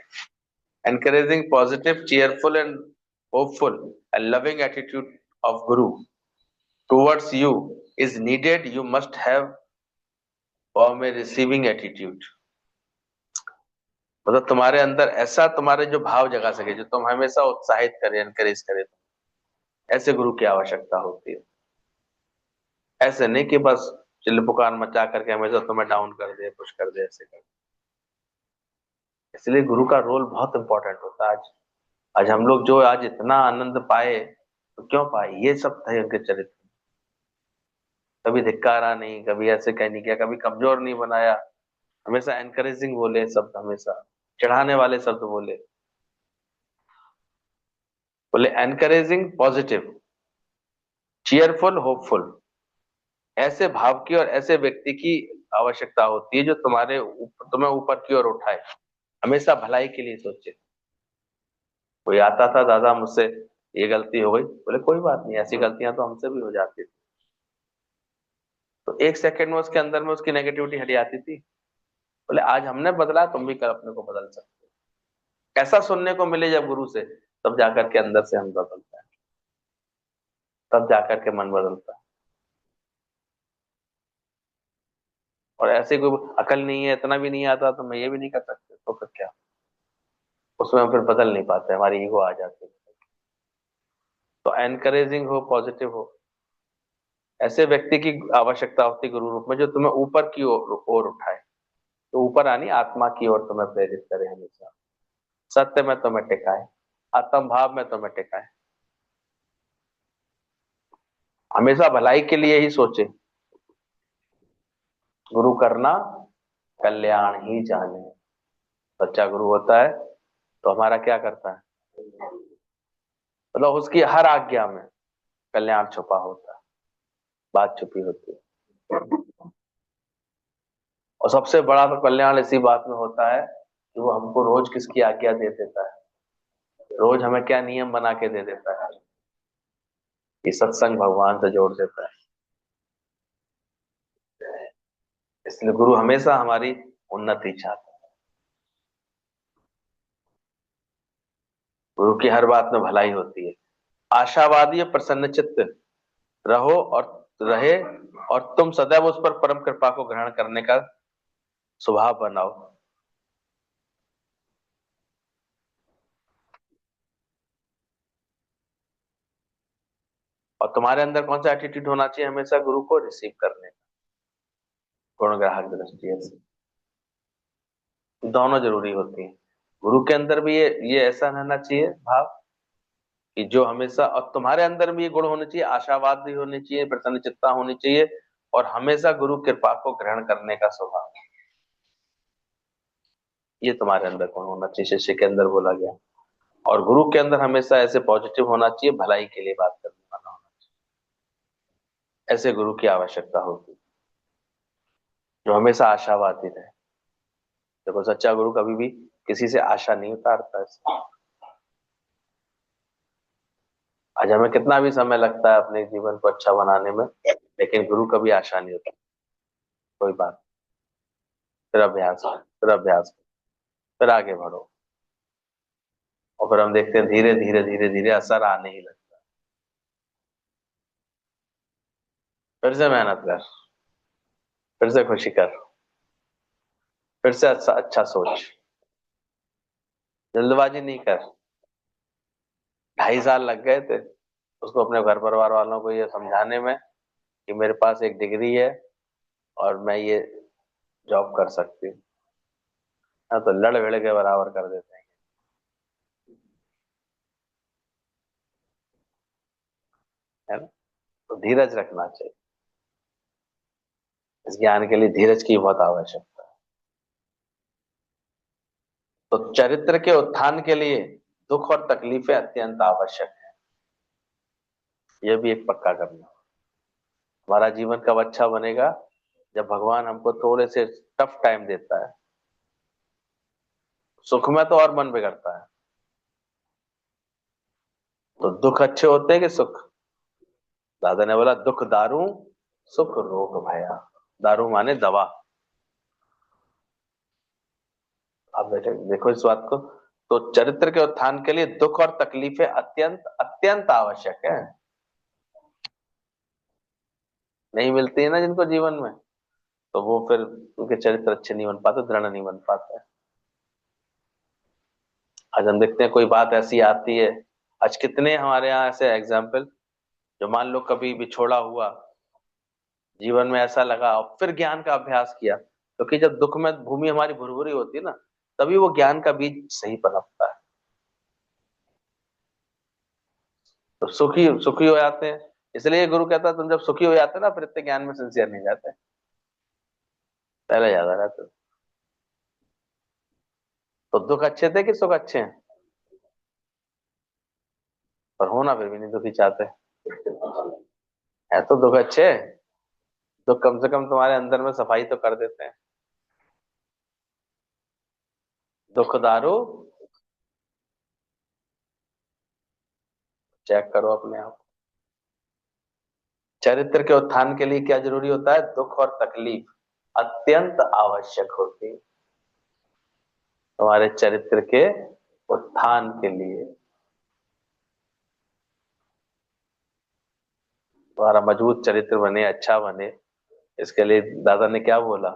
Encouraging positive, cheerful and hopeful and loving attitude of guru towards you is needed, you must have form a receiving attitude. मतलब तुम्हारे अंदर ऐसा तुम्हारे जो भाव जगा सके, जो तुम हमेशा उत्साहित करे, एनकरेज करे, ऐसे गुरु की आवश्यकता होती है। ऐसे नहीं कि बस चिल्ल पुकार मचा करके हमेशा तुम्हें डाउन कर दे, पुश कर दे, ऐसे कर। इसलिए गुरु का रोल बहुत इंपॉर्टेंट होता है। आज आज हम लोग जो आज इतना आनंद पाए, तो क्यों पाए? ये सब थे उनके चरित्र। कभी धिक्कारा नहीं, कभी ऐसे कह नहीं किया, कभी कमजोर नहीं बनाया, हमेशा एनकरेजिंग बोले शब्द, हमेशा चढ़ाने वाले शब्द बोले। बोले एनकरेजिंग पॉजिटिव, चीयरफुल, होपफुल, ऐसे भाव की और ऐसे व्यक्ति की आवश्यकता होती है जो तुम्हें ऊपर की ओर उठाए, हमेशा भलाई के लिए सोचे। कोई आता था, दादा मुझसे ये गलती हो गई, बोले कोई बात नहीं, ऐसी गलतियां तो हमसे भी हो जाती थी। तो एक सेकंड में उसके अंदर में उसकी नेगेटिविटी हट जाती थी। बोले आज हमने बदला, तुम भी कल अपने को बदल सकते हो। ऐसा सुनने को मिले जब गुरु से, तब जाकर के अंदर से हम बदलता है, तब जाकर के मन बदलता है। और ऐसे कोई अकल नहीं है, इतना भी नहीं आता तो मैं ये भी नहीं कर सकते, तो फिर क्या? उसमें हम फिर बदल नहीं पाते, हमारी ईगो आ जाती है। तो एनकरेजिंग हो, पॉजिटिव हो, ऐसे व्यक्ति की आवश्यकता होती है गुरु रूप में जो तुम्हें ऊपर की ओर उठाए। तो ऊपर आनी आत्मा की ओर तुम्हें प्रेरित करे, हमेशा सत्य में तुम्हें टिकाए, आत्म भाव में तुम्हें टिकाए, हमेशा भलाई के लिए ही सोचे। गुरु करना कल्याण ही जाने। सच्चा गुरु होता है तो हमारा क्या करता है? मतलब उसकी हर आज्ञा में कल्याण छुपा होता है, बात छुपी होती है। और सबसे बड़ा तो कल्याण इसी बात में होता है कि वो हमको रोज किसकी आज्ञा दे देता है, रोज हमें क्या नियम बना के दे देता है। ये सत्संग भगवान से जोड़ देता है। इसलिए गुरु हमेशा हमारी उन्नति चाहता है। गुरु की हर बात में भलाई होती है। आशावादी और प्रसन्न चित्त रहो और रहे और तुम सदैव उस पर परम कृपा को ग्रहण करने का स्वभाव बनाओ। और तुम्हारे अंदर कौन सा एटीट्यूड होना चाहिए? हमेशा गुरु को रिसीव करने का, गुणग्राहक दृष्टि से। दोनों जरूरी होती है। गुरु के अंदर भी ये ऐसा रहना चाहिए भाव कि जो हमेशा, और तुम्हारे अंदर भी ये गुण होने चाहिए, आशावाद भी होनी चाहिए, प्रसन्न चित्ता होनी चाहिए, और हमेशा गुरु कृपा को ग्रहण करने का स्वभाव, ये तुम्हारे अंदर गुण होना चाहिए, शिष्य के अंदर बोला गया। और गुरु के अंदर हमेशा ऐसे पॉजिटिव होना चाहिए, भलाई के लिए बात करने वाला होना चाहिए। ऐसे गुरु की आवश्यकता होती है जो हमेशा आशावादी रहे। देखो सच्चा गुरु कभी भी किसी से आशा नहीं उतारता है। आज हमें कितना भी समय लगता है अपने जीवन को अच्छा बनाने में, लेकिन गुरु कभी आशा नहीं होता। कोई बात, फिर अभ्यास, फिर अभ्यास, फिर आगे बढ़ो। और फिर हम देखते हैं धीरे धीरे धीरे धीरे असर आने ही लगता है। फिर से मेहनत कर, फिर से खुशी कर, फिर से अच्छा अच्छा सोच, जल्दबाजी नहीं कर। 2.5 साल लग गए थे उसको अपने घर परिवार वालों को ये समझाने में कि मेरे पास एक डिग्री है और मैं ये जॉब कर सकती है। हाँ, तो लड़ भिड़ के बराबर कर देते हैं। है ना? तो धीरज रखना चाहिए। इस ज्ञान के लिए धीरज की बहुत आवश्यकता है। तो चरित्र के उत्थान के लिए दुख और तकलीफें अत्यंत आवश्यक है। यह भी एक पक्का करना। हमारा जीवन कब अच्छा बनेगा? जब भगवान हमको थोड़े से टफ टाइम देता है। सुख में तो और मन बिगड़ता है। तो दुख अच्छे होते हैं कि सुख? दादा ने बोला, दुख दारू सुख रोग भया। दारू माने दवा। आप बेटे देखो इस बात को। तो चरित्र के उत्थान के लिए दुख और तकलीफें अत्यंत अत्यंत आवश्यक है। नहीं मिलती है ना जिनको जीवन में, तो वो फिर उनके चरित्र अच्छे नहीं बन पाते, दृढ़ नहीं बन पाते। आज हम देखते हैं कोई बात ऐसी आती है। आज कितने हमारे यहाँ ऐसे एग्जाम्पल, जो मान लो कभी बिछोड़ा हुआ, जीवन में ऐसा लगा और फिर ज्ञान का अभ्यास किया, क्योंकि जब दुख में भूमि हमारी भुरभुरी होती है ना, तभी वो ज्ञान का बीज सही पनपता है। तो सुखी सुखी हो जाते हैं। इसलिए गुरु कहता है, तुम जब सुखी हो जाते हो ना, फिर इतने ज्ञान में सिंसियर नहीं जाते, पहले ज्यादा रहते हो। तो दुख अच्छे थे कि सुख अच्छे हैं? पर होना फिर भी नहीं दुखी चाहते। है तो दुख अच्छे। तो कम से कम तुम्हारे अंदर में सफाई तो कर देते हैं। दुख दारू चेक करो अपने आप। चरित्र के उत्थान के लिए क्या जरूरी होता है? दुख और तकलीफ अत्यंत आवश्यक होती है तुम्हारे चरित्र के उत्थान के लिए। तुम्हारा मजबूत चरित्र बने, अच्छा बने, इसके लिए दादा ने क्या बोला?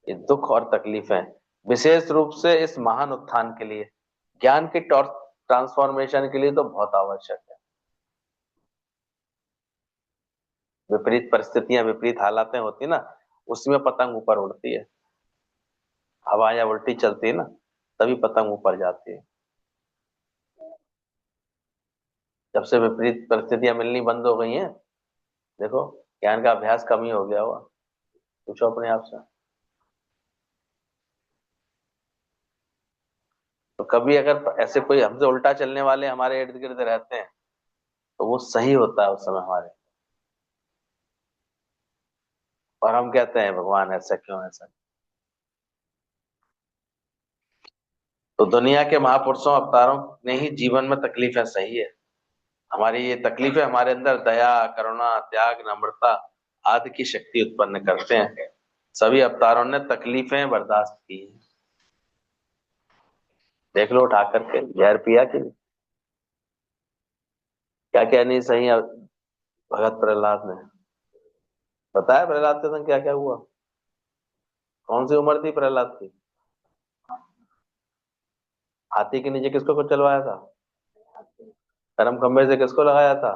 ये दुख और तकलीफें विशेष रूप से इस महान उत्थान के लिए, ज्ञान की ट्रांसफॉर्मेशन के लिए तो बहुत आवश्यक है। विपरीत परिस्थितियां, विपरीत हालातें होती ना, उसमें पतंग ऊपर उड़ती है। हवा या उल्टी चलती है ना, तभी पतंग ऊपर जाती है। जब से विपरीत परिस्थितियां मिलनी बंद हो गई हैं, देखो, ज्ञान का अभ्यास कम ही हो गया हुआ। पूछो अपने आप से। तो कभी अगर ऐसे कोई हमसे उल्टा चलने वाले हमारे इर्द गिर्द रहते हैं, तो वो सही होता है उस समय हमारे। और हम कहते हैं, भगवान ऐसा क्यों, ऐसा। तो दुनिया के महापुरुषों अवतारों ने ही जीवन में तकलीफें सही है। हमारी ये तकलीफें हमारे अंदर दया, करुणा, त्याग, नम्रता आदि की शक्ति उत्पन्न करते हैं। सभी अवतारों ने तकलीफें बर्दाश्त की हैं। देख लो उठा करके, जहर पिया कि नहीं? क्या क्या नहीं सही भगत प्रहलाद ने बताया। प्रहलाद के संग क्या क्या हुआ? कौन सी उम्र थी प्रहलाद की? हाथी के नीचे किसको को चलवाया था? गरम खंबे से किसको लगाया था?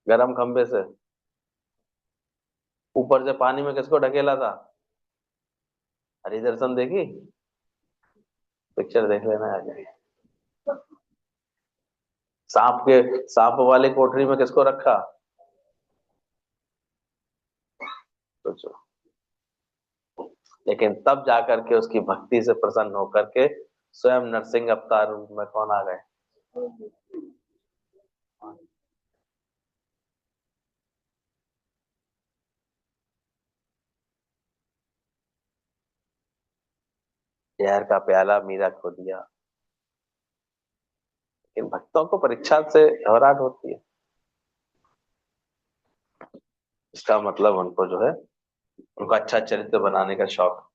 गरम खंबे से। ऊपर से पानी में किसको ढकेला था? हरि दर्शन देखी? पिक्चर देख लेना आगे। सांप वाली कोठरी में किसको रखा? सोचो। लेकिन तब जाकर के उसकी भक्ति से प्रसन्न होकर के स्वयं नरसिंह अवतार रूप में कौन आ गए? जहर का प्याला मीरा को दिया। लेकिन भक्तों को परीक्षा से घबराहट होती है। इसका मतलब उनको जो है, उनको अच्छा चरित्र बनाने का शौक।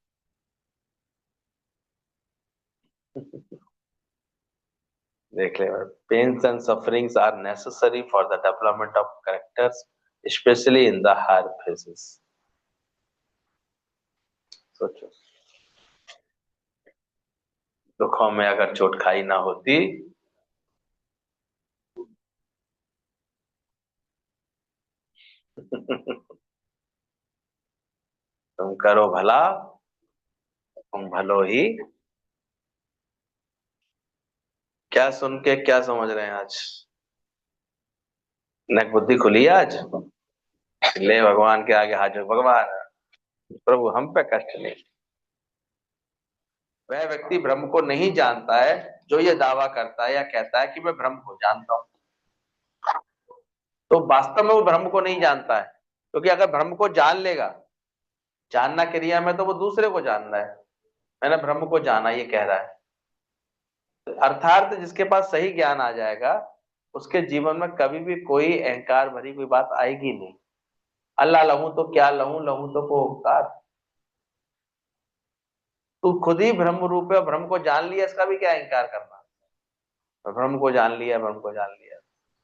देख ले, pains and sufferings are necessary for the development of characters, especially in the higher phases. सोचो, दुखों में अगर चोट खाई ना होती, तुम करो भला, तुम भलो ही। क्या सुन के क्या समझ रहे हैं आज? नक बुद्धि खुली है आज? ले भगवान के आगे हाजिर, भगवान प्रभु हम पे कष्ट नहीं। वह व्यक्ति ब्रह्म को नहीं जानता है जो ये दावा करता है या कहता है कि मैं ब्रह्म को जानता हूं। तो वास्तव में वो ब्रह्म को नहीं जानता है, क्योंकि अगर ब्रह्म को जान लेगा, जानना क्रिया में तो वो दूसरे को जानना है। मैंने ब्रह्म को जाना ये कह रहा है। अर्थात जिसके पास सही ज्ञान आ जाएगा, उसके जीवन में कभी भी कोई अहंकार भरी कोई बात आएगी नहीं। अल्लाह लहू तो क्या लहू, लहू तो को उपकार। तू खुद ही ब्रह्म रूप है, ब्रह्म को जान लिया, इसका भी क्या अहंकार करना। ब्रह्म को जान लिया, ब्रह्म को जान लिया।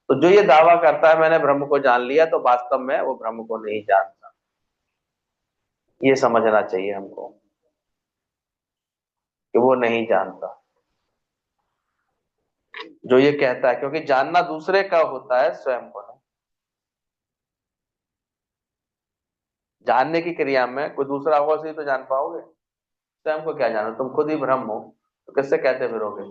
तो जो ये दावा करता है मैंने ब्रह्म को जान लिया, तो वास्तव में वो ब्रह्म को नहीं जानता। ये समझना चाहिए हमको कि वो नहीं जानता जो ये कहता है, क्योंकि जानना दूसरे का होता है, स्वयं को नहीं। जानने की क्रिया में कोई दूसरा होगा, उसे ही तो जान पाओगे। स्वयं को क्या जानो, तुम खुद ही ब्रह्म हो, तो किससे कहते फिरोगे?